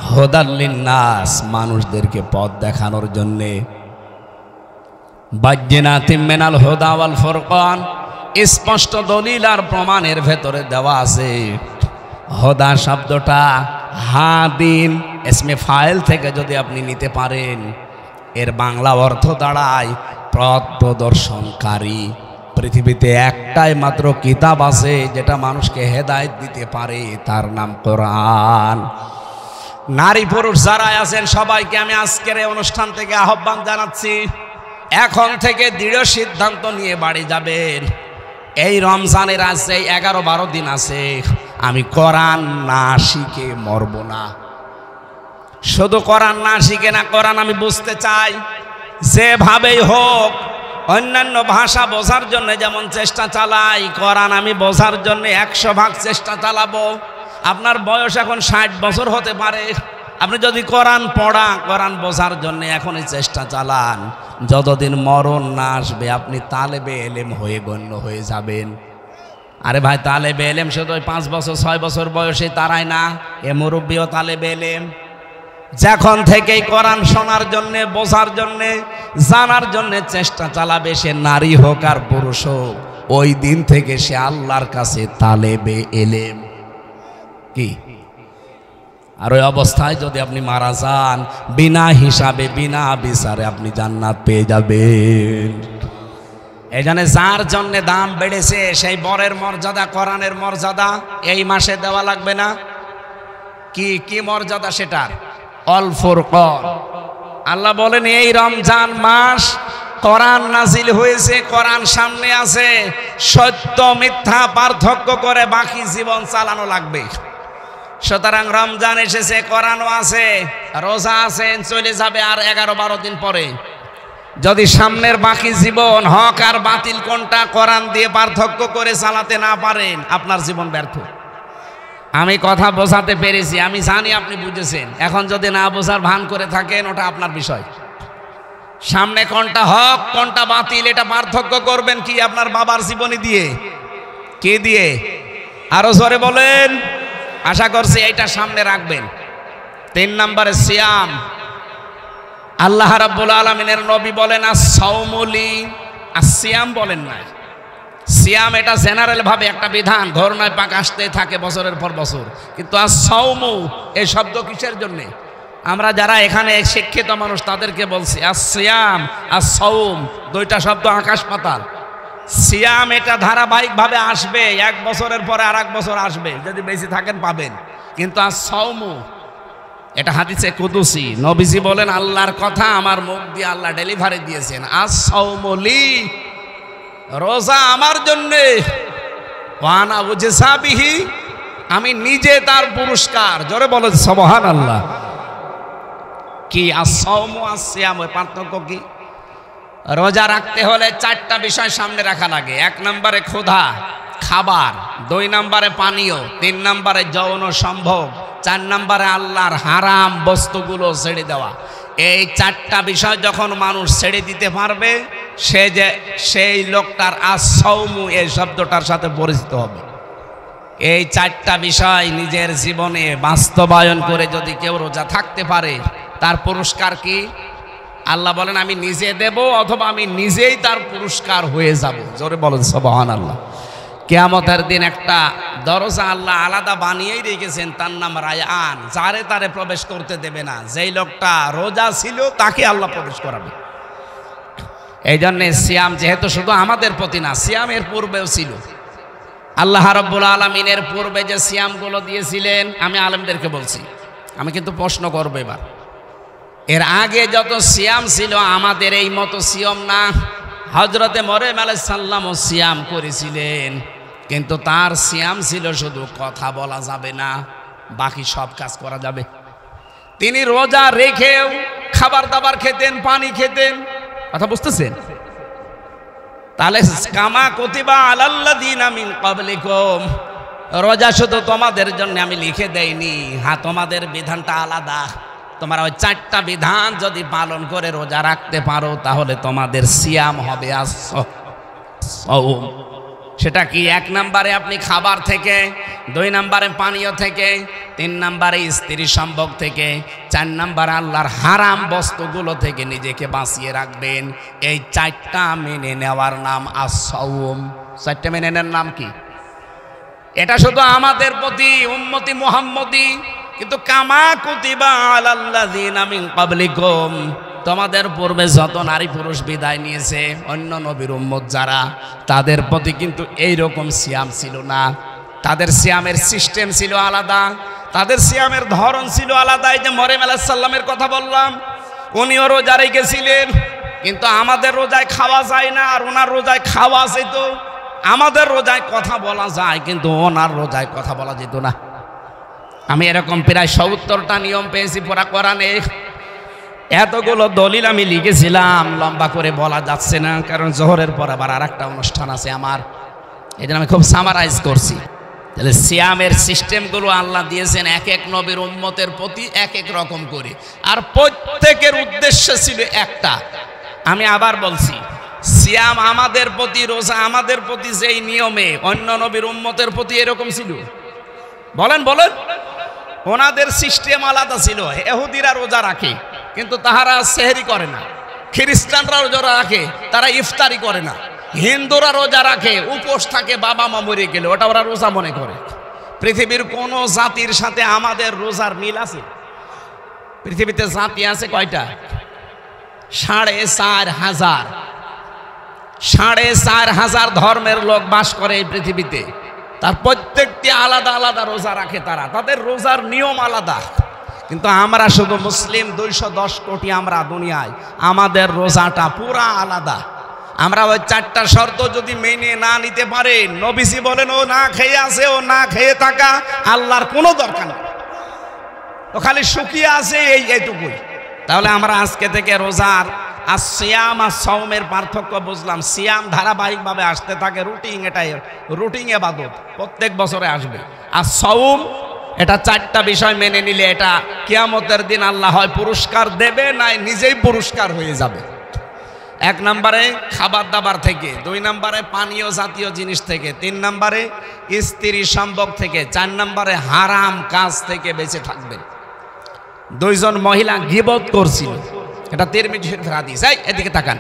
হুদাল লিন্নাস, মানুষদেরকে পথ দেখানোর জন্যে। বায়্যিনাতিম মিনাল হুদা ওয়াল ফুরকান, স্পষ্ট দলিল আর প্রমাণের ভেতরে দেওয়া আছে। হুদা শব্দটা হাদিন ইসমে ফাইল থেকে যদি আপনি নিতে পারেন, এর বাংলা অর্থ দাঁড়ায় পথ প্রদর্শনকারী। পৃথিবীতে একটাই মাত্র কিতাব আছে যেটা মানুষকে হেদায়েত দিতে পারে, তার নাম কোরআন। নারী পুরুষ যারা আছেন সবাইকে আমি আজকের এই অনুষ্ঠান থেকে আহ্বান জানাচ্ছি, এখন থেকে দৃঢ় সিদ্ধান্ত নিয়ে বাড়ি যাবেন। এই রমজানের আছে 11-12 দিন আছে, আমি কোরআন না শিখে মরব না। শুধু কোরআন না শিখে না, কোরআন আমি বুঝতে চাই। যেভাবেই হোক অন্যান্য ভাষা বোঝার জন্য যেমন চেষ্টা চালাই, কোরআন আমি বোঝার জন্য 100 ভাগ চেষ্টা চালাবো। আপনার বয়স এখন 60 বছর হতে পারে, আপনি যদি কোরআন পড়া, কোরআন বোঝার জন্য এখনই চেষ্টা চালান, যতদিন মরণ না আসবে আপনি তালেবে এলেম হয়ে গণ্য হয়ে যাবেন। আরে ভাই, তালেবে এলেম শুধু 5 বছর 6 বছর বয়সে তারাই না, এ মুরব্বিও তালেবে এলেম। যখন থেকেই কোরআন শোনার জন্যে, বোঝার জন্যে, জানার জন্যে চেষ্টা চালাবে, সে নারী হোক আর পুরুষ হোক, ওই দিন থেকে সে আল্লাহর কাছে তালেবে এলেম। কি আর ওই অবস্থায় যদি আপনি মারা যান, বিনা হিসাবে বিনা বিচারে আপনি জান্নাত পেয়ে যাবেন। এই জন্য যার জন্যে দাম বেড়েছে, সেই বরের মর্যাদা, কোরআনের মর্যাদা এই মাসে দেওয়া লাগবে না। কি কি মর্যাদা সেটার? অল ফুরকান। আল্লাহ বলেন এই রমজান মাস কোরআন নাজিল হয়েছে, কোরআন সামনে আছে, সত্য মিথ্যা পার্থক্য করে বাকি জীবন চালানো লাগবে। সুতরাং রমজান এসেছে, কোরআনও আছে, রোজা আছেন, চলে যাবে আর 11-12 দিন পরে। যদি সামনের বাকি জীবন হক আর বাতিল কোনটা কোরআন দিয়ে পার্থক্য করে চালাতে না পারেন, আপনার জীবন ব্যর্থ। আমি কথা বোঝাতে পেরেছি, আমি জানি আপনি বুঝেছেন। এখন যদি না বোঝার ভান করে থাকেন, ওটা আপনার বিষয়। সামনে কোনটা হক কোনটা বাতিল এটা পার্থক্য করবেন কি? আপনার বাবার জীবনী দিয়ে? কে দিয়ে? আরো জোরে বলেন। আশা করছি এইটা সামনে রাখবেন। 3 নম্বরে সিয়াম। আল্লাহ রাব্বুল আলামিনের নবী বলেন as-সাওমুলি, as-সিয়াম বলেন না। সিয়াম এটা জেনারেল ভাবে একটা বিধান, ঘরনায় পাক আসতে থাকে বছরের পর বছর। কিন্তু as-সাওমু এই শব্দ কিসের জন্য? আমরা যারা এখানে শিক্ষিত মানুষ তাদেরকে বলছি as-সিয়াম, as-সাওম 2টা শব্দ আকাশ পাতাল। সিয়াম এটা ধারাবাহিকভাবে আসবে, 1 বছরের পরে আর 1 বছর আসবে, যদি বেশি থাকেন পাবেন। কিন্তু আর সাওমু এটা হাদিসে কুদুসি, নবীজি বলেন আল্লাহর কথা আমার মুখ দিয়ে আল্লাহ ডেলিভারি দিয়েছেন, আস সাওমু লি, রোজা আমার জন্যে, ওয়ানা উজসাবিহি, আমি নিজে তার পুরস্কার। জোরে বলেন সুবহানাল্লাহ। কি আস-সাওমু আস-সিয়াম, পার্থক্য কি? রোজা রাখতে হলে 4টা বিষয় সামনে রাখা লাগে। 1 নম্বরে ক্ষুধা, খাবার, 2 নম্বরে পানীয়, 3 নম্বরে যৌন সম্ভোগ, 4 নম্বরে আল্লাহর হারাম বস্তুগুলো ছেড়ে দেওয়া। এই 4টা বিষয় যখন মানুষ ছেড়ে দিতে পারবে, সেই লোকটার আস-সাওমু এই শব্দটার সাথে পরিচিত হবে। এই 4টা বিষয় নিজের জীবনে বাস্তবায়ন করে যদি কেউ রোজা থাকতে পারে, তার পুরস্কার কি? আল্লাহ বলেন আমি নিজে দেব, অথবা আমি নিজেই তার পুরস্কার হয়ে যাব। জোরে বলেন সুবহানাল্লাহ। কিয়ামতের দিন একটা দরজা আল্লাহ আলাদা বানিয়েই রেখেছেন, তার নাম রায়আন, যারে তারে প্রবেশ করতে দেবে না। যেই লোকটা রোজা ছিল তাকে আল্লাহ প্রবেশ করাবে। এই জন্যে সিয়াম যেহেতু শুধু আমাদের প্রতি না, সিয়ামের পূর্বেও ছিল। আল্লাহ রাব্বুল আলামিনের পূর্বে যে সিয়ামগুলো দিয়েছিলেন, আমি আলেমদেরকে বলছি, আমি কিন্তু প্রশ্ন করবো এবার, এর আগে যত সিয়াম ছিল আমাদের এই মতো সিয়াম না। হযরতে মরিয়ম আলাইহিস সালামও সিয়াম করেছিলেন, কিন্তু তার সিয়াম ছিল শুধু কথা বলা যাবে না, বাকি সব কাজ করা যাবে। তিনি রোজা রেখেও খাবার দাবার খেতেন, পানি খেতেন। কথা বুঝতেছেন? তাহলে কামা কুতিবা আলাল্লাযিনা মিন ক্বাবলিকুম, রোজা শুধু তোমাদের জন্য আমি লিখে দেইনি, হ্যাঁ তোমাদের বিধানটা আলাদা। তোমরা ওই 4টা বিধান যদি পালন করে রোজা রাখতে পারো, তাহলে তোমাদের সিয়াম হবে আস-সাওম। সেটা কি? 1 নম্বরে আপনি খাবার থেকে, 2 নম্বরে পানীয় থেকে, 3 নম্বরে স্ত্রী সম্ভোগ থেকে, 4 নম্বরে আল্লাহর হারাম বস্তুগুলো থেকে নিজেকে বাঁচিয়ে রাখবেন। এই 4টা মেনে নেওয়ার নাম আস-সাওম। 4টা মেনে নেওয়ার নাম কি? এটা শুধু আমাদের প্রতি উম্মতি মুহাম্মদি। কিন্তু কামা কুতিবা আলাল্লাযিনা মিন ক্বাবলিকুম, তোমাদের পূর্বে যত নারী পুরুষ বিদায় নিয়েছে, অন্য নবীর উম্মত যারা, তাদের প্রতি কিন্তু এইরকম সিয়াম ছিল না। তাদের সিয়ামের সিস্টেম ছিল আলাদা, তাদের সিয়ামের ধরন ছিল আলাদা। এই যে মরিয়ম আলাইহিস সালামের কথা বললাম, উনিও রোজা রেখেছিলেন, কিন্তু আমাদের রোজায় খাওয়া যায় না, আর ওনার রোজায় খাওয়া যেত। আমাদের রোজায় কথা বলা যায়, কিন্তু ওনার রোজায় কথা বলা যেত না। আমি এরকম প্রায় 70টা নিয়ম পেয়েছি পুরা কোরআনে। এতগুলো দলিল আমি লিখেছিলাম, লম্বা করে বলা যাচ্ছে না, কারণ জোহরের পর আবার আরেকটা অনুষ্ঠান আছে আমার, এই জন্য আমি খুব সামারাইজ করছি। তাহলে সিয়ামের সিস্টেমগুলো আল্লাহ দিয়েছেন এক এক নবীর উম্মতের প্রতি এক এক রকম করে, আর প্রত্যেকের উদ্দেশ্য ছিল একটা। আমি আবার বলছি, সিয়াম আমাদের প্রতি, রোজা আমাদের প্রতি যেই নিয়মে, অন্য নবীর উম্মতের প্রতি এরকম ছিল? বলেন বলেন। ওনাদের সিস্টেম আলাদা ছিল। ইহুদিরা রোজা রাখে, কিন্তু তাহারা সেহরি করে না। খ্রিস্টানরা রোজা রাখে, তারা ইফতারি করে না। হিন্দুরা রোজা রাখে, উপোস থাকে, বাবা মা মরে গেলে, ওটা ওরা রোজা মনে করে। পৃথিবীর কোন জাতির সাথে আমাদের রোজার মিল আছে? পৃথিবীতে জাতি আছে কয়টা? 4,500। 4,500 ধর্মের লোক বাস করে এই পৃথিবীতে। তার প্রত্যেকটি আলাদা আলাদা রোজা রাখে, তাদের রোজার নিয়ম আলাদা। কিন্তু আমরা শুধু মুসলিম 210 কোটি আমরা দুনিয়ায়, আমাদের রোজাটা পুরা আলাদা। আমরা ওই 4টা শর্ত যদি মেনে না নিতে পারে, নবীজি বলেন ও না খেয়ে আছে, ও না খেয়ে থাকা আল্লাহর কোনো দরকার নেই, ও খালি শুকিয়ে আছে, এইটুকুই। তাহলে আমরা আজকে থেকে রোজার আর সিয়াম আর সাওমের পার্থক্য বুঝলাম। সিয়াম ধারাবাহিকভাবে আসতে থাকে, রুটিন, এটাই রুটিন ইবাদত, প্রত্যেক বছরে আসবে। আর সাওম এটা 4টা বিষয় মেনে নিলে এটা কিয়ামতের দিন আল্লাহ হয় পুরস্কার দেবে, নাই নিজেই পুরস্কার হয়ে যাবে। 1 নম্বরে খাবার দাবার থেকে, 2 নম্বরে পানীয় জাতীয় জিনিস থেকে, 3 নম্বরে স্ত্রী সম্ভোগ থেকে, 4 নম্বরে হারাম কাজ থেকে বেঁচে থাকবেন। 2 জন মহিলা গীবত করছিল, এটা তিরমিজি শরীফের হাদিস। এদিকে তাকান।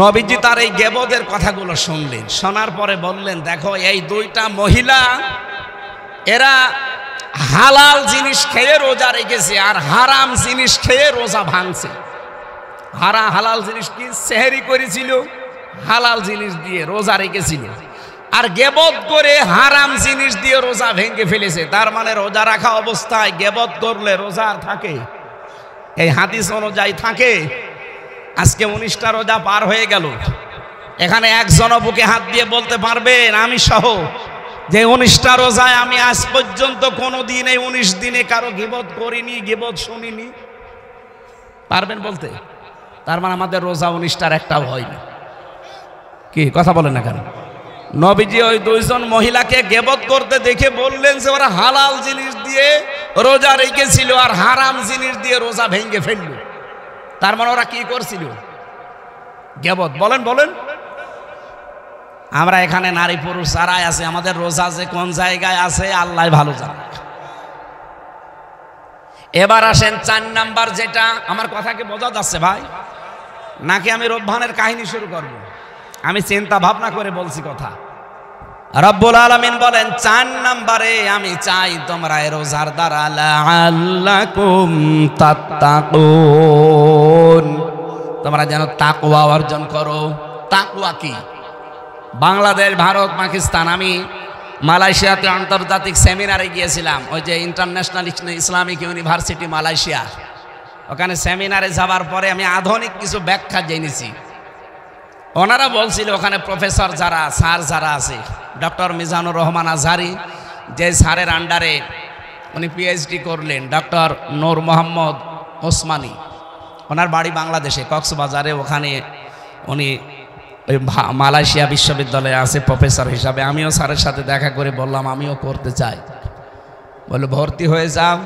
নবীজি তার এই গীবতের কথাগুলো শুনলেন, শোনার পরে বললেন, দেখো এই 2টা মহিলা, এরা হালাল জিনিস খেয়ে রোজা রেখেছে, আর হারাম জিনিস খেয়ে রোজা ভাঙছে। হালাল জিনিস কি? সেহরি করেছিল, হালাল জিনিস দিয়ে রোজা রেখেছিল, আর গেবত করে হারাম জিনিস দিয়ে রোজা ভেঙে ফেলেছে। তার মানে রোজা রাখা অবস্থায় গেবত করলে রোজা আর থাকে? এই হাদিস অনুযায়ী থাকে। আজকে 19টা রোজা পার হয়ে গেল, এখানে একজনও বুকে হাত দিয়ে বলতে পারবেন আমি সহ যে 19টা রোজায় আমি আজ পর্যন্ত কোনো দিন এই 19 দিনে কারো গিবত করিনি, গিবত শুনিনি? পারবেন বলতে? তার মানে আমাদের রোজা 19টার একটাও হয়নি। কি কথা বলেন না কেন? নবীজি ওই দুইজন মহিলাকে গিবত করতে দেখে বললেন যে ওরা হালাল জিনিস দিয়ে রোজা রেখেছিল আর হারাম জিনিস দিয়ে রোজা ভেঙে ফেলল। তার মানে ওরা কি করছিল? গিবত। বলেন বলেন। আমরা এখানে নারী পুরুষ যারাই আছে, আমাদের রোজা যে কোন জায়গায় আছে আল্লাহ ভালো জানে। এবার আসেন 4 নাম্বার, যেটা আমার কথা কি বোঝা যাচ্ছে ভাই, নাকি আমি রব্বানের কাহিনী শুরু করব? আমি চিন্তা ভাবনা করে বলছি কথা। রব্বুল আলামিন বলেন 4 নম্বরে আমি চাই তোমরা এই রোজার দ্বারা লাআল্লাকুম তাত্তাকুন, তোমরা যেন তাকওয়া অর্জন করো। তাকওয়া কি? বাংলাদেশ, ভারত, পাকিস্তান, আমি মালয়েশিয়াতে আন্তর্জাতিক সেমিনারে গিয়েছিলাম, ওই যে ইন্টারন্যাশনাল ইসলামিক ইউনিভার্সিটি মালয়েশিয়া। ওখানে সেমিনারে যাওয়ার পরে আমি আধুনিক কিছু ব্যাখ্যা জেনেছি। ওনারা বলছিল ওখানে প্রফেসর যারা, স্যার যারা আছে, ডক্টর মিজানুর রহমান আজহারি, যে স্যারের আন্ডারে উনি পিএইচডি করলেন, ডক্টর নূর মোহাম্মদ ওসমানী, ওনার বাড়ি বাংলাদেশে কক্সবাজারে। ওখানে উনি ওই মালয়েশিয়া বিশ্ববিদ্যালয়ে আছে প্রফেসর হিসাবে। আমিও স্যারের সাথে দেখা করে বললাম আমিও করতে চাই। বলে ভর্তি হয়ে যাও,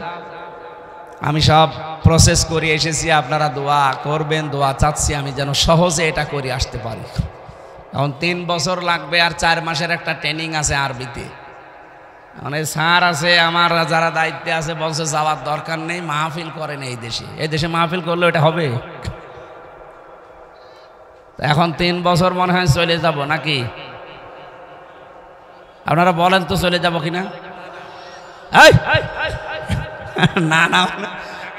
আমি সব প্রসেস করে এসেছি, আপনারা দোয়া করবেন, দোয়া চাচ্ছি আমি যেন সহজে এটা করে আসতে পারি। এখন 3 বছর লাগবে আর 4 মাসের একটা ট্রেনিং আছে আরবিতে। মানে স্যার আছে আমার যারা দায়িত্বে আছে বলছে যাওয়ার দরকার নেই, মাহফিল করেন এই দেশে। এই দেশে মাহফিল করলে এটা হবে? এখন 3 বছর মনে হয় চলে যাব নাকি? আপনারা বলেন তো চলে যাব কিনা? না না,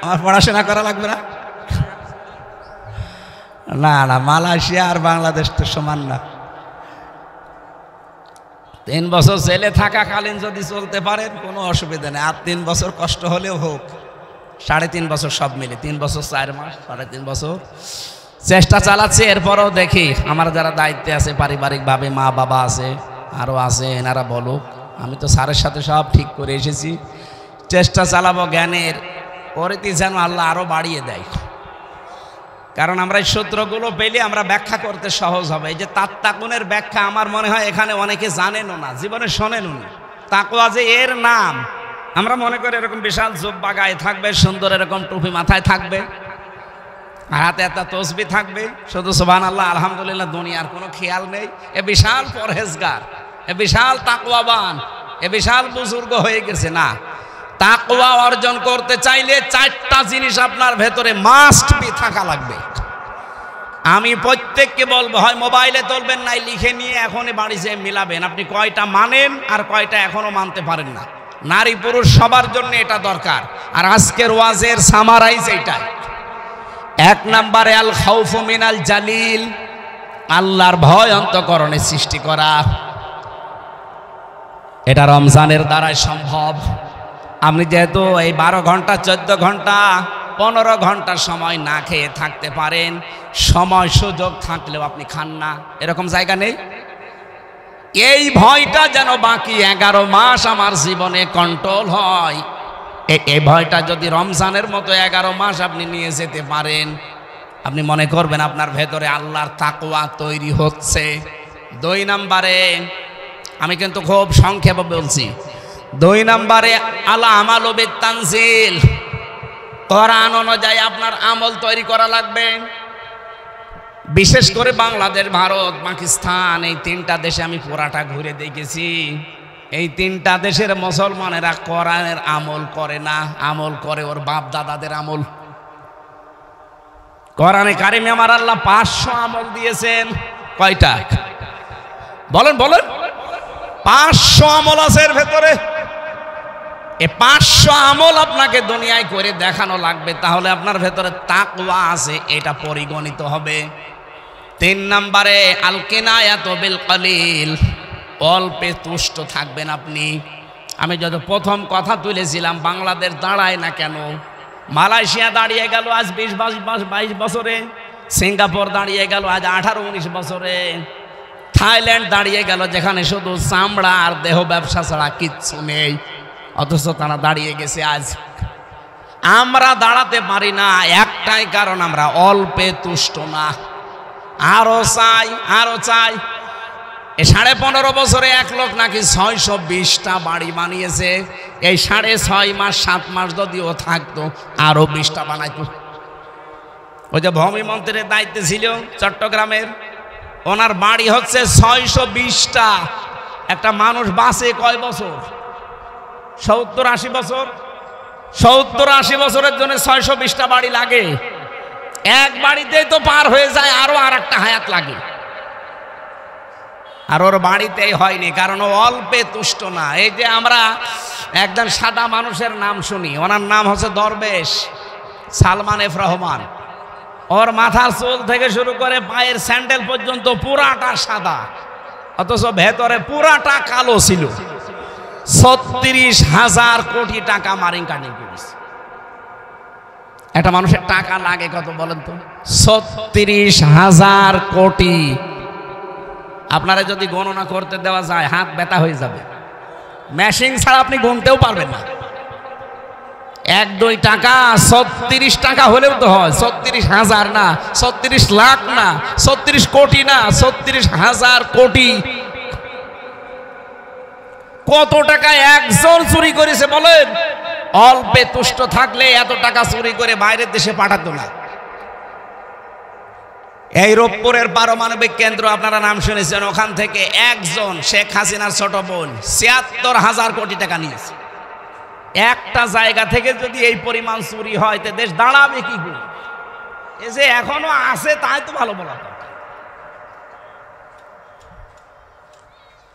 আমার পড়াশোনা করা লাগবে না। না না, মালয়েশিয়া আর বাংলাদেশ তো সমান না। 3 বছর জেলে থাকাকালীন যদি চলতে পারেন কোনো অসুবিধা নেই, আর 3 বছর কষ্ট হলেও হোক। 3.5 বছর সব মিলে 3 বছর 4 মাস, 3.5 বছর চেষ্টা চালাচ্ছি। এরপরও দেখি আমার যারা দায়িত্বে আছে পারিবারিকভাবে, মা বাবা আছে, আরও আছে, এনারা বলুক। আমি তো স্যারের সাথে সব ঠিক করে এসেছি, চেষ্টা চালাবো জ্ঞানের পরিধি যেন আল্লাহ আরও বাড়িয়ে দেয়। কারণ আমরা এই সূত্রগুলো পেলে আমরা ব্যাখ্যা করতে সহজ হবে। এই যে তাত্তাকুনের ব্যাখ্যা আমার মনে হয় এখানে অনেকে জানেনও না, জীবনে শোনেনও না। তাকওয়া যে এর নাম, আমরা মনে করি এরকম বিশাল জুব্বা গায়ে থাকবে, সুন্দর এরকম টুপি মাথায় থাকবে, আর হাতে একটা তসবিহ থাকবে, শুধু সুবহানাল্লাহ আলহামদুলিল্লাহ, দুনিয়ার কোনো খেয়াল নেই। এ বিশাল পরহেজগার, এ বিশাল তাকওয়াবান, এ বিশাল বুজুর্গ হয়ে গেছে। না, তাকওয়া অর্জন করতে চাইলে 4টা জিনিস আপনার ভেতরে মাস্ট বি থাকা লাগবে। আমি প্রত্যেককে বলবো, হয় মোবাইলে তুলবেন, নাই লিখে নিয়ে এখনই বাড়ি যেয়ে মিলাবেন আপনি কয়টা মানেন আর কয়টা এখনো মানতে পারেন না। নারী পুরুষ সবার জন্য এটা দরকার। আর আজকের ওয়াজের সামারাইজ এইটাই। 1 নম্বরে আল খাউফু মিনাল জালিল, আল্লাহর ভয় অন্তঃকরণে সৃষ্টি করা। এটা রমজানের দ্বারাই সম্ভব। আপনি যেহেতু এই 12 ঘন্টা, 14 ঘন্টা, 15 ঘন্টা সময় না খেয়ে থাকতে পারেন, সময় সুযোগ থাকলেও আপনি খান না, এরকম জায়গা নেই। এই ভয়টা যেন বাকি 11 মাস আমার জীবনে কন্ট্রোল হয়। এই ভয়টা যদি রমজানের মতো 11 মাস আপনি নিয়ে যেতে পারেন, আপনি মনে করবেন আপনার ভেতরে আল্লাহর তাকওয়া তৈরি হচ্ছে। 2 নম্বরে, আমি কিন্তু খুব সংক্ষেপে বলছি, 2 নম্বরে আলা আমালু বিতানজিল, কোরআন অনুযায়ী আপনার আমল তৈরি করা লাগবে। বিশেষ করে বাংলাদেশ, ভারত, পাকিস্তান, এই 3টা দেশে আমি পুরাটা ঘুরে দেখেছি। এই 3টা দেশের মুসলমানেরা কোরআনের আমল করে না, আমল করে ওর বাপ দাদাদের আমল। কোরআনে কারিমে আমার আল্লাহ 500 আমল দিয়েছেন। কয়টা বলেন বলেন? 500 আমল আছে এর ভেতরে। এই 500 আমল আপনাকে দুনিয়ায় করে দেখানো লাগবে, তাহলে আপনার ভেতরে তাকওয়া আছে এটা পরিগণিত হবে। 3 নম্বরে আল কিনায়াতু বিল কলিল, অল্পে তুষ্ট থাকবেন আপনি। আমি যত প্রথম কথা তুলেছিলাম, বাংলাদেশ দাঁড়ায় না কেন? মালয়েশিয়া দাঁড়িয়ে গেল আজ 20-22 বছরে, সিঙ্গাপুর দাঁড়িয়ে গেল আজ 18-19 বছরে, থাইল্যান্ড দাঁড়িয়ে গেল যেখানে শুধু চামড়া আর দেহ ব্যবসা ছাড়া কিচ্ছু নেই, অথচ তারা দাঁড়িয়ে গেছে আজ। আমরা দাঁড়াতে পারি না, একটাই কারণ, আমরা অল্পে তুষ্ট না, আরো চাই আরো চাই। এই 15.5 বছরে 1 লোক নাকি 620টা বাড়ি বানিয়েছে। এই 6.5 মাস 7 মাস যদিও থাকতো আরো 20টা বানাইতো। ওই যে ভূমি মন্ত্রীর দায়িত্বে ছিল চট্টগ্রামের, ওনার বাড়ি হচ্ছে 620টা। একটা মানুষ বাঁচে কয় বছর? 70-80 বছর। 70-80 বছরের জন্য 620টা বাড়ি লাগে। এক বাড়িতেই তো পার হয়ে যায়, আরো আর একটা হায়াত লাগে। আর ওর বাড়িতেই হয়নি, কারণ ও অল্পে তুষ্ট না। এই যে আমরা একজন সাদা মানুষের নাম শুনি, ওনার নাম হচ্ছে দরবেশ সালমান এফ রহমান। ওর মাথার চুল থেকে শুরু করে পায়ের স্যান্ডেল পর্যন্ত পুরাটা সাদা, অথচ ভেতরে পুরাটা কালো ছিল। 36,000 কোটি টাকা মারিং কাটিং করেছে। একটা মানুষের টাকা লাগে কত বলেন তো? 36,000 কোটি। আপনারা যদি গণনা করতে দেওয়া যায় হাত ব্যথা হয়ে যাবে। মেশিন ছাড়া আপনি গুনতেও পারবেন না। 1-2 টাকা 36 টাকা হলেও তো হয়। 36,000 না, 36 লাখ না, 36 কোটি না, 36,000 কোটি। কত টাকা একজন চুরি করেছে বলেন? অল্পে তুষ্ট থাকলে এত টাকা চুরি করে বাইরের দেশে পাঠাতো না। এই রূপপুরের পারমাণবিক কেন্দ্র আপনারা নাম শুনেছেন, ওখান থেকে একজন শেখ হাসিনার ছোট বোন ৭৬,০০০ কোটি টাকা নিয়েছে। একটা জায়গা থেকে যদি এই পরিমাণ চুরি হয় তে দেশ দাঁড়াবে কি করে? এই যে এখনো আছে তাই তো ভালো বলা।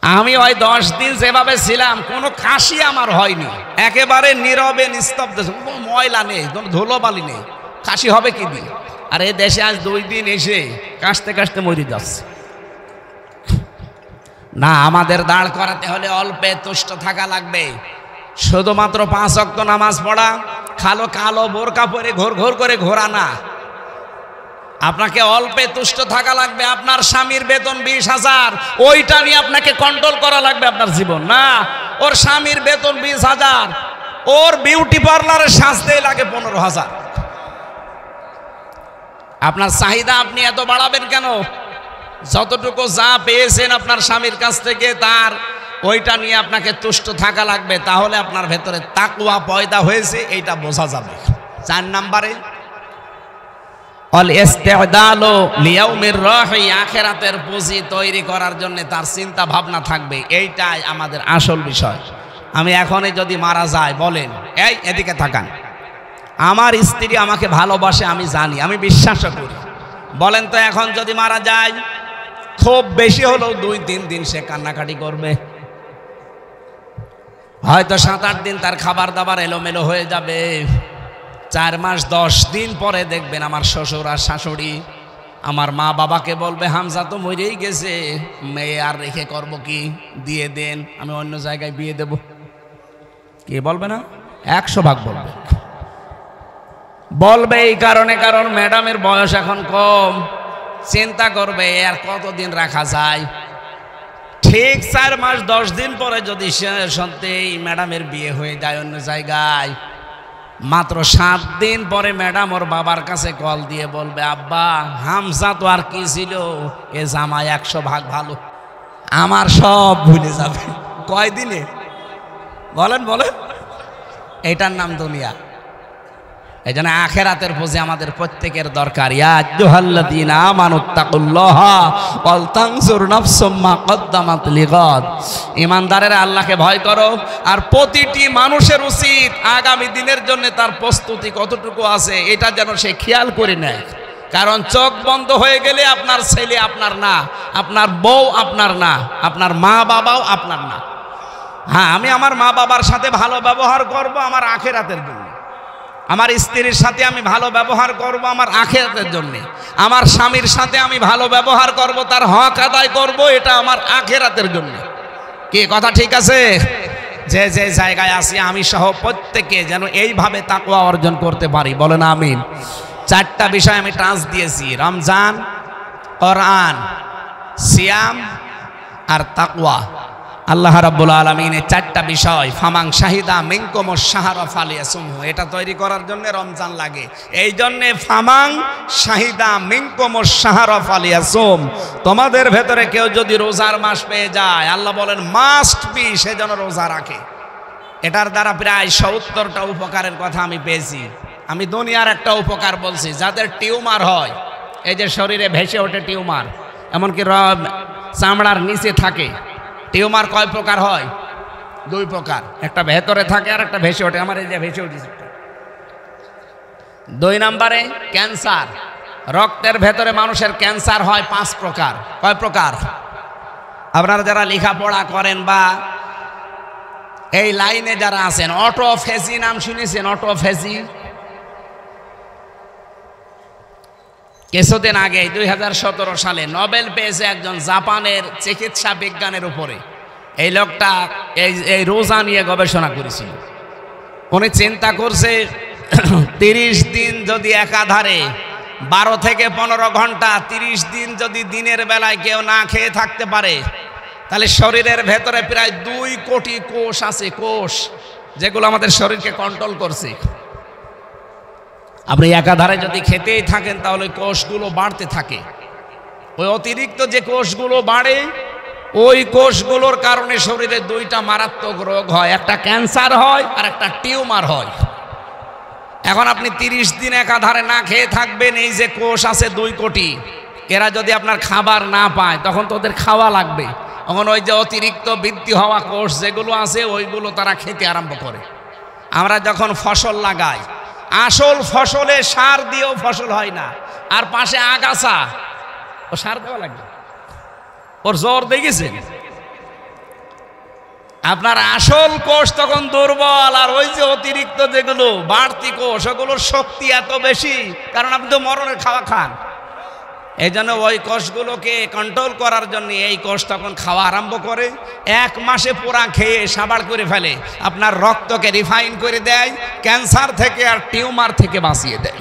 আমি ওই 10 দিন যেভাবে ছিলাম কোনো কাশি আমার হয়নি, একেবারে নীরবে নিস্তব্ধ, ময়লা নেই, ধুলোবালি নেই, কাশি হবে কি দিন? আর এই দেশে আজ 2 দিন এসে কাশতে কাশতে মরে যাচ্ছে। না, আমাদের দাঁড় করাতে হলে অল্পে তুষ্ট থাকা লাগবে। শুধুমাত্র 5 ওয়াক্ত নামাজ পড়া, কালো বোরকা পরে ঘোর ঘোর করে ঘোরা না। আপনাকে অল্পে তুষ্ট থাকা লাগবে। আপনার স্বামীর বেতন 20,000, ওইটা নিয়ে আপনাকে কন্ট্রোল করা লাগবে আপনার জীবন। না, ওর স্বামীর বেতন 20,000, ওর বিউটি পার্লারে সাজতেই লাগে 15,000। আপনার চাহিদা আপনি এত বাড়াবেন কেন? যতটুকু যা পেয়েছেন আপনার স্বামীর কাছ থেকে, তার ওইটা নিয়ে আপনাকে তুষ্ট থাকা লাগবে। তাহলে আপনার ভেতরে তাকওয়া পয়দা হয়েছে, এইটা বোঝা যাবে। 4 নম্বরে আখেরাতের পুঁজি তৈরি করার জন্য তার চিন্তা ভাবনা থাকবে। এইটাই আমাদের আসল বিষয়। আমি এখনই যদি মারা যায়, বলেন, এই এদিকে তাকান, আমার স্ত্রী আমাকে ভালোবাসে, আমি জানি, আমি বিশ্বাস করি। বলেন তো এখন যদি মারা যায়, খুব বেশি হলেও 2-3 দিন সে কান্নাকাটি করবে। হয়তো 7-8 দিন তার খাবার দাবার এলোমেলো হয়ে যাবে। 4 মাস 10 দিন পরে দেখবেন আমার শ্বশুর আর শাশুড়ি আমার মা বাবাকে বলবে, হামজা তো মরেই গেছে, মেয়ে আর রেখে করব কি, দিয়ে দেন, আমি অন্য জায়গায় বিয়ে দেব। কি বলবে না? 100 ভাগ বলবে। বলবে এই কারণে, কারণ ম্যাডামের বয়স এখন কম, চিন্তা করবে আর কতদিন রাখা যায়। ঠিক 4 মাস 10 দিন পরে যদি সত্যি ম্যাডামের বিয়ে হয়ে যায় অন্য জায়গায়, মাত্র 7 দিন পরে ম্যাডাম ওর বাবার কাছে কল দিয়ে বলবে, আব্বা হামজা তো আর কি ছিল, এ জামাই 100 ভাগ ভালো, আমার সব ভুলে যাবে। কয়দিনে? বলেন বলেন। এটার নাম দুনিয়া। এই জন্য আখেরাতের পুঁজি আমাদের প্রত্যেকের দরকার। ইয়া আইয়ুহাল্লাযীনা আমানুত্তাকুল্লাহা ওয়াল তানজুর নাফসুম মা কদ্দামাত লিগাদ। ঈমানদারেরা আল্লাহকে ভয় করো, আর প্রতিটি মানুষের উচিত আগামী দিনের জন্য তার প্রস্তুতি কতটুকু আছে এটা যেন সে খেয়াল করে নেয়। কারণ চোখ বন্ধ হয়ে গেলে আপনার ছেলে আপনার না, আপনার বউ আপনার না, আপনার মা বাবাও আপনার না। হ্যাঁ, আমি আমার মা বাবার সাথে ভালো ব্যবহার করব আমার আখেরাতের জন্য, আমার স্ত্রীর সাথে আমি ভালো ব্যবহার করব আমার আখিরাতের জন্য, আমার স্বামীর সাথে আমি ভালো ব্যবহার করব, তার হক আদায় করব, এটা আমার আখিরাতের জন্য। কি কথা ঠিক আছে? যে যে জায়গায় আছি আমি সহ প্রত্যেকে যেন এইভাবে তাকওয়া অর্জন করতে পারি, বলেন আমিন। চারটা বিষয় আমি টাচ দিয়েছি, রমজান, কোরআন, সিয়াম আর তাকওয়া। আল্লাহ রাব্বুল আলামিন এই চারটা বিষয়, ফামাং শাহিদা মিনকুমুশ শাহরা ফালিয়াসুমহু, এটা তৈরি করার জন্য রমজান লাগে। এই জন্যে ফামাং শাহিদা মিনকুমুশ শাহরা ফালিয়াসুম, তোমাদের ভেতরে কেউ যদি রোজার মাস পেয়ে যায়, আল্লাহ বলেন মাস্ট বি, সে যেন রোজা রাখে। এটার দ্বারা প্রায় 70টা উপকারের কথা আমি পেয়েছি। আমি দুনিয়ার একটা উপকার বলছি, যাদের টিউমার হয়, এই যে শরীরে ভেসে ওঠে টিউমার, এমনকি চামড়ার নিচে থাকে। টিউমার কয় প্রকার হয়? 2 প্রকার, একটা ভেতরে থাকে আর একটা ভেসে ওঠে। আমার এই যে ভেসে উঠেছে। 2 নম্বরে ক্যান্সার, রক্তের ভেতরে মানুষের ক্যান্সার হয় 5 প্রকার। কয় প্রকার? আপনারা যারা লেখাপড়া করেন বা এই লাইনে যারা আছেন, অটোফেজি নাম শুনেছেন? অটোফেজি কিছুদিন আগে 2017 সালে নোবেল পেয়েছে একজন জাপানের চিকিৎসা বিজ্ঞানের উপরে। এই লোকটা এই রোজা নিয়ে গবেষণা করেছিল। উনি চিন্তা করছে 30 দিন যদি একাধারে 12 থেকে 15 ঘন্টা 30 দিন যদি দিনের বেলায় কেউ না খেয়ে থাকতে পারে, তাহলে শরীরের ভেতরে প্রায় 2 কোটি কোষ আছে, কোষ যেগুলো আমাদের শরীরকে কন্ট্রোল করছে। আপনি একাধারে যদি খেতেই থাকেন তাহলে কোষগুলো বাড়তে থাকে। ওই অতিরিক্ত যে কোষগুলো বাড়ে, ওই কোষগুলোর কারণে শরীরে 2টা মারাত্মক রোগ হয়, একটা ক্যান্সার হয় আর একটা টিউমার হয়। এখন আপনি 30 দিন একাধারে না খেয়ে থাকবেন, এই যে কোষ আছে 2 কোটি, এরা যদি আপনার খাবার না পায় তখন তো ওদের খাওয়া লাগবে। তখন ওই যে অতিরিক্ত বৃদ্ধি হওয়া কোষ যেগুলো আছে ওইগুলো তারা খেতে আরম্ভ করে। আমরা যখন ফসল লাগাই, আসল ফসলে সার দিয়েও ফসল হয় না, আর পাশে আগাছা, ও সার দেওয়া লাগে, ওর জ্বর দেখেছে। আপনার আসল কোষ তখন দুর্বল, আর ওই যে অতিরিক্ত যেগুলো বাড়তি কোষ, ওগুলোর শক্তি এত বেশি, কারণ আপনি তো মরণের খাওয়া খান। এই জন্য ওই কোষগুলোকে কন্ট্রোল করার জন্য এই কোষ তখন খাওয়া আরম্ভ করে। 1 মাসে পুরা খেয়ে সাবাড় করে ফেলে, আপনার রক্তকে রিফাইন করে দেয়, ক্যান্সার থেকে আর টিউমার থেকে বাঁচিয়ে দেয়।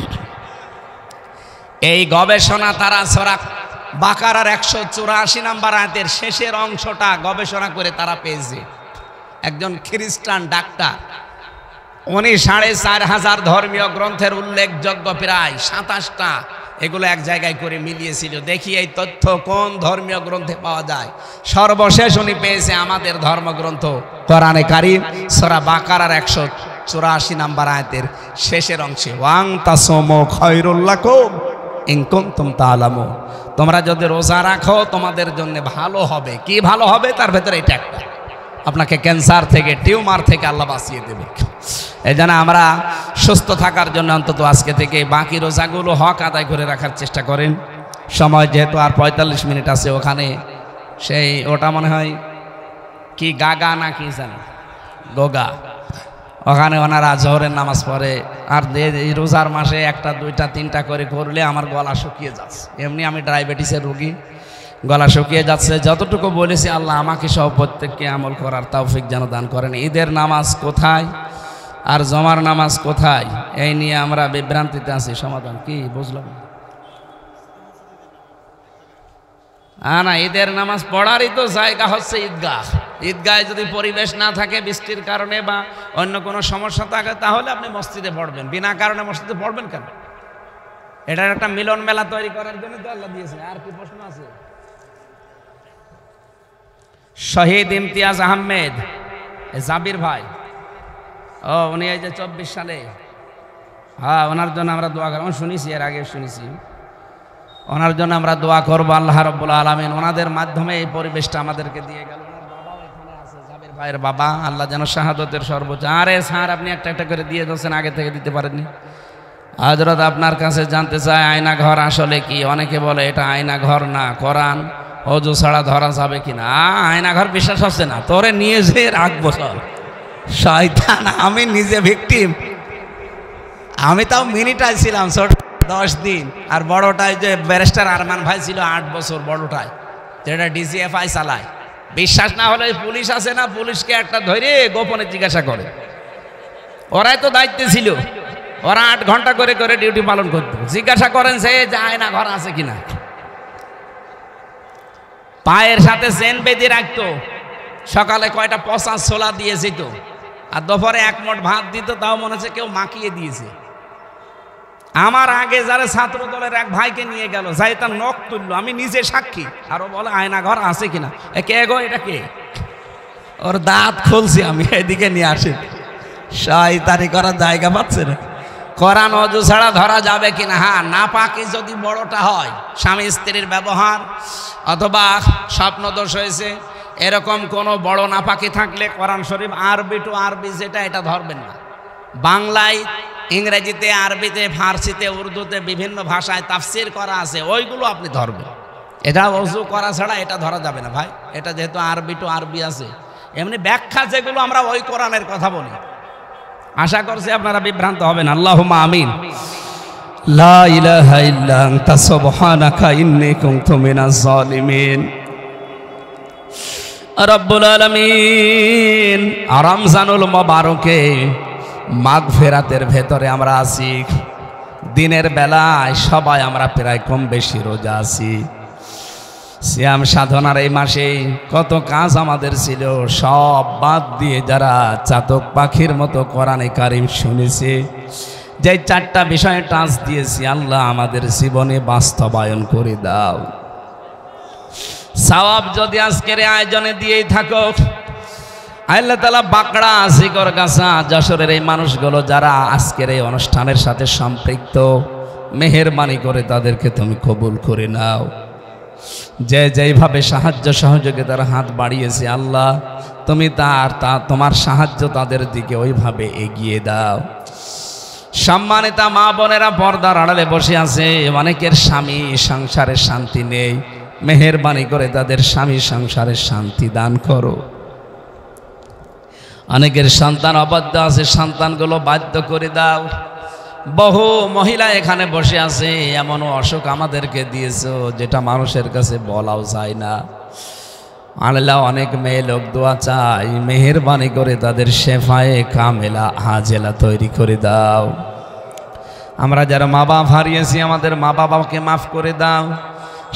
এই গবেষণা তারা সূরা বাকারার 184 নম্বর আয়াতের শেষের অংশটা গবেষণা করে তারা পেয়েছে। একজন খ্রিস্টান ডাক্তার, উনি 4500 ধর্মীয় গ্রন্থের উল্লেখযোগ্য প্রায় 27টা এগুলো এক জায়গায় করে মিলিয়েছিল, দেখি এই তথ্য কোন ধর্মীয় গ্রন্থে পাওয়া যায়। সর্বশেষ উনি পেয়েছে আমাদের ধর্মগ্রন্থ কোরআনে কারীম সূরা বাকারার 184 নম্বর আয়াতের শেষের অংশে, ওয়াং তাসমু খায়রুল লাকুম ইন কুনতুম তা'লামুন, তোমরা যদি রোজা রাখো তোমাদের জন্য ভালো হবে। কি ভালো হবে? তার ভেতরে এটা একটা, আপনাকে ক্যান্সার থেকে টিউমার থেকে আল্লাহ বাঁচিয়ে দেবে। এই জন্য আমরা সুস্থ থাকার জন্য অন্তত আজকে থেকে বাকি রোজাগুলো হক আদায় করে রাখার চেষ্টা করেন। সময় যেহেতু আর 45 মিনিট আছে, ওখানে সেই ওটা মনে হয় কি গাগা না কি জানি গোগা, ওখানে ওনারা জোহরের নামাজ পড়ে। আর এই রোজার মাসে 1টা 2টা 3টা করে করলে আমার গলা শুকিয়ে যাচ্ছে। এমনি আমি ডায়াবেটিসের রোগী, গলা শুকিয়ে যাচ্ছে। যতটুকু বলেছি আল্লাহ আমাকে সহ প্রত্যেককে আমল করার তৌফিক যেন দান করেন। ঈদের নামাজ কোথায় আর জমার নামাজ কোথায়, এই নিয়ে আমরা বিভ্রান্তিতে আছি। সমাধান কি বুঝলাম না, ঈদের নামাজ পড়ারই তো জায়গা হচ্ছে ঈদগাহ। ঈদগাহে যদি পরিবেশ না থাকে, বৃষ্টির কারণে বা অন্য কোনো সমস্যা থাকে, তাহলে আপনি মসজিদে পড়বেন। বিনা কারণে মসজিদে পড়বেন কেন? এটার একটা মিলন মেলা তৈরি করার জন্য তো আল্লাহ দিয়েছে। আর কি প্রশ্ন আছে? শহীদ ইমতিয়াজ আহমেদ জাবির ভাই, ও উনি এই যে 24 সালে, হ্যাঁ ওনার জন্য আমরা দোয়া করব। শুনেছি, এর আগে শুনেছি, ওনার জন্য আমরা দোয়া করবো। আল্লাহ রাব্বুল আলামিন ওনাদের মাধ্যমে এই পরিবেশটা আমাদেরকে দিয়ে গেল। ওনার বাবাও এখানে আছে, জাবির ভাইয়ের বাবা, আল্লাহ যেন শাহাদতের সর্বোচ্চ। আরে স্যার আপনি একটা একটা করে দিয়ে দিচ্ছেন, আগে থেকে দিতে পারেননি। হযরত আপনার কাছে জানতে চাই আয়না ঘর আসলে কি? অনেকে বলে এটা আয়না ঘর না, কোরআন অজু ছাড়া ধরা যাবে কিনা। আয়না ঘর বিশ্বাস হচ্ছে না, তোরে নিয়ে যে রাখবো সব শয়তান, আমি নিজে ভিকটিম। আমি তাও মিনিটায় ছিলাম, ছোট 10 দিন। আর বড়টায় যে ব্যারিস্টার আরমান ভাই ছিল 8 বছর বড়টায়, যেটা ডিসিএফআই চালায়। বিশ্বাস না হলে পুলিশ আছে না, পুলিশকে একটা ধরে গোপনে জিজ্ঞাসা করে। ওরাই তো দায়িত্বে ছিল, ওরা 8 ঘন্টা করে করে ডিউটি পালন করতো। জিজ্ঞাসা করেন সে যায় না ঘর আছে কিনা। পায়ের সাথে চেন বেঁধে রাখতো, সকালে কয়টা পচা ছোলা দিয়ে যেত, আর দুপুরে 1 মুঠ ভাত দিত, তাও মনে হচ্ছে কেউ মাখিয়ে দিয়েছে। আমার আগে যারা ছাত্র দলের এক ভাইকে নিয়ে গেল, যাই তার নখ তুললো, আমি নিজে সাক্ষী। আরো বলে আয়না ঘর আছে কিনা। কে গো, এটা কে? ওর দাঁত খুলছি আমি, এদিকে নিয়ে আসি। শয়তানি করার জায়গা পাচ্ছে না। কোরআন অজু ছাড়া ধরা যাবে কিনা? হ্যাঁ, নাপাকি যদি বড়টা হয়, স্বামী স্ত্রীর ব্যবহার অথবা স্বপ্নদোষ হয়েছে, এরকম কোনো বড় নাপাকি থাকলে কোরআন শরীফ আরবি টু আরবি যেটা, এটা ধরবেন না। বাংলায়, ইংরেজিতে, আরবিতে, ফার্সিতে, উর্দুতে বিভিন্ন ভাষায় তাফসির করা আছে, ওইগুলো আপনি ধরবেন। এটা অজু করা ছাড়া এটা ধরা যাবে না ভাই। এটা যেহেতু আরবি টু আরবি আছে, এমনি ব্যাখ্যা যেগুলো আমরা ওই কোরআনের কথা বলি। আশা করছি আপনারা বিভ্রান্ত হবেন। আল্লাহুম্মা আমিন। লা ইলাহা ইল্লা আনতা সুবহানাকা ইন্নী কুনতু মিনাজ জালিমিন। রব্বুল আলামিন, রমজানুল মুবারকে মাগফিরাতের ভেতরে আমরা আছি। দিনের বেলায় সবাই আমরা প্রায় কম বেশি রোজা আছি। সিয়াম সাধনার এই মাসে কত কাজ আমাদের ছিল, সব বাদ দিয়ে যারা চাতক পাখির মতো কোরআনে কারিম শুনেছে, যে 4টা বিষয়ে টাচ দিয়েছি, আল্লাহ আমাদের জীবনে বাস্তবায়ন করে দাও। সওয়াব যদি আজকের আয়োজনে দিয়েই থাকো, আল্লাহ তাআলা বাকড়া, শিকরগাছা, যশোরের এই মানুষগুলো যারা আজকের এই অনুষ্ঠানের সাথে সম্পৃক্ত, মেহেরবানি করে তাদেরকে তুমি কবুল করে নাও। যে যেইভাবে সাহায্য সহযোগিতার হাত বাড়িয়েছে, আল্লাহ তুমি তোমার সাহায্য তাদের দিকে ওইভাবে এগিয়ে দাও। সম্মানিতা মা বোনেরা, পর্দার আড়ালে বসে আছে, অনেকের স্বামী সংসারের শান্তি নেই, মেহেরবানি করে তাদের স্বামী সংসারের শান্তি দান করো। অনেকের সন্তান অবাধ্য আছে, সন্তানগুলো বাধ্য করে দাও। বহু মহিলা এখানে বসে আছে, এমনও অসুখ আমাদেরকে দিয়েছো যেটা মানুষের কাছে বলাও যায় না। আল্লাহ, অনেক মেয়ে লোক দোয়া চাই, মেহেরবানি করে তাদের শেফায়ে কামেলা হাজেলা তৈরি করে দাও। আমরা যারা মা বাপ হারিয়েছি, আমাদের মা বাবাকে মাফ করে দাও।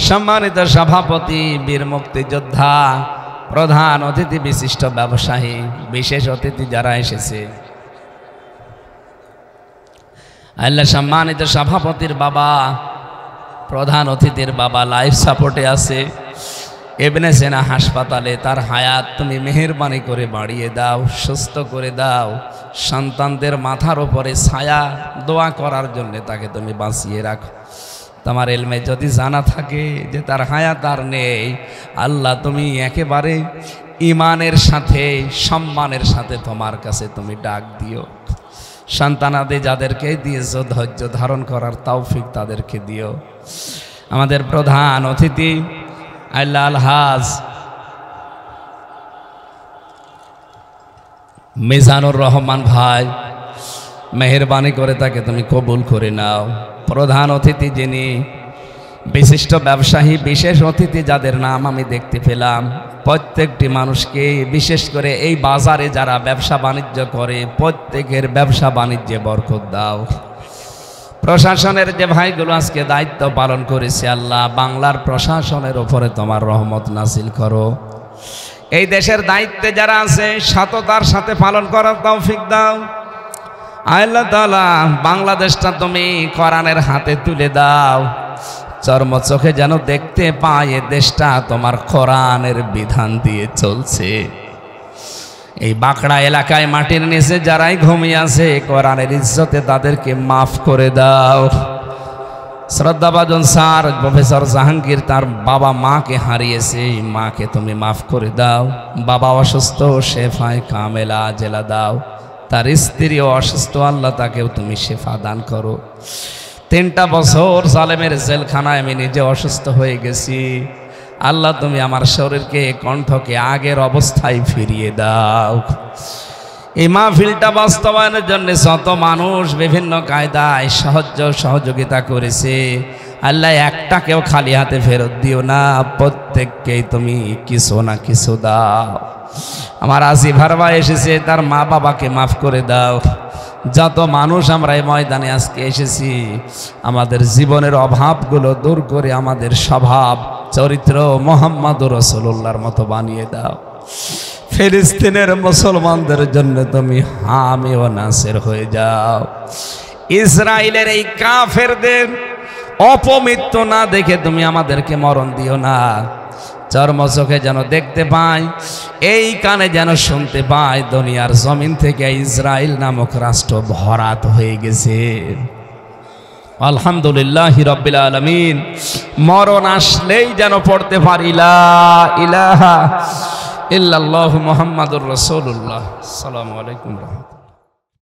সম্মানিত সভাপতি, বীর মুক্তিযোদ্ধা, প্রধান অতিথি, বিশিষ্ট ব্যবসায়ী, বিশেষ অতিথি যারা এসেছে, আল্লাহ সম্মানিত সভাপতির বাবা, প্রধান অতিথির বাবা লাইফ সাপোর্টে আছে, ইবনে সিনা হাসপাতালে, তার হায়াত তুমি মেহেরবানি করে বাড়িয়ে দাও, সুস্থ করে দাও। সন্তানদের মাথার উপরে ছায়া, দোয়া করার জন্য তাকে তুমি বাঁচিয়ে রাখো। তোমার এলমে যদি জানা থাকে যে তার হায়াত আর নেই, আল্লাহ তুমি একেবারে ইমানের সাথে, সম্মানের সাথে তোমার কাছে তুমি ডাক দিও। সন্তানাদি যাদেরকে দিয়েছো, ধৈর্য ধারণ করার তৌফিক তাদেরকে দিও। আমাদের প্রধান অতিথি আল্লাহ আলহাজ মিজানুর রহমান ভাই, মেহেরবানি করে তাকে তুমি কবুল করে নাও। প্রধান অতিথি যিনি, বিশিষ্ট ব্যবসায়ী, বিশেষ অতিথি যাদের নাম আমি দেখতে পেলাম, প্রত্যেকটি মানুষকে, বিশেষ করে এই বাজারে যারা ব্যবসা বাণিজ্য করে, প্রত্যেকের ব্যবসা বাণিজ্যে বরকত দাও। প্রশাসনের যে ভাইগুলো আজকে দায়িত্ব পালন করেছে, আল্লাহ বাংলার প্রশাসনের উপরে তোমার রহমত নাজিল করো। এই দেশের দায়িত্বে যারা আছে, সততার সাথে পালন করার তৌফিক দাও। আল্লাহ তাআলা বাংলাদেশটা তুমি কোরআনের হাতে তুলে দাও। চর্ম চোখে যেন দেখতে পায় এ দেশটা তোমার কোরআনের বিধান দিয়ে চলছে। এই বাঁকড়া এলাকায় মাটির নিচে যারাই ঘুমিয়ে আছে, কোরআনের ইজ্জতে তাদেরকে মাফ করে দাও। শ্রদ্ধাভাজন স্যার প্রফেসর জাহাঙ্গীর তার বাবা মাকে হারিয়েছে, মাকে তুমি মাফ করে দাও। বাবা অসুস্থ, শেফায়ে কামেলা জেলা দাও। তার স্ত্রীও অসুস্থ, আল্লাহ তাকেও তুমি শেফা দান করো। 3টা বছর জালেমের জেলখানায় আমি নিজে অসুস্থ হয়ে গেছি, আল্লাহ তুমি আমার শরীরকে, কণ্ঠকে আগের অবস্থায় ফিরিয়ে দাও। এই মাহফিলটা বাস্তবায়নের জন্য শত মানুষ বিভিন্ন কায়দায় সহযোগিতা করেছে। আল্লাহ একটাকেও খালি হাতে ফেরত দিও না, প্রত্যেককেই তুমি কিছু না কিছু দাও। আমার আসিফার ভাই এসেছে, তার মা বাবাকে মাফ করে দাও। যত মানুষ আমরা এই ময়দানে আজকে এসেছি, আমাদের জীবনের অভাবগুলো দূর করে আমাদের স্বভাব চরিত্র মুহাম্মদুর রাসূলুল্লাহর মতো বানিয়ে দাও। ফিলিস্তিনের মুসলমানদের জন্য তুমি হামি ও নাসির হয়ে যাও। ইসরায়েলের এই কাফেরদের অপমৃত্যু না দেখে তুমি আমাদেরকে মরণ দিও না। চর্ম চোখে যেন দেখতে পাই, এই কানে যেন শুনতে পাই, দুনিয়ার জমিন থেকে ইসরায়েল নামক রাষ্ট্র ভরাট হয়ে গেছে। আলহামদুলিল্লাহি রাব্বিল আলামিন। মরণ আসলেই যেন পড়তে পারি লা ইলাহা ইল্লাল্লাহু মুহাম্মাদুর রাসূলুল্লাহ। আসসালামু আলাইকুম।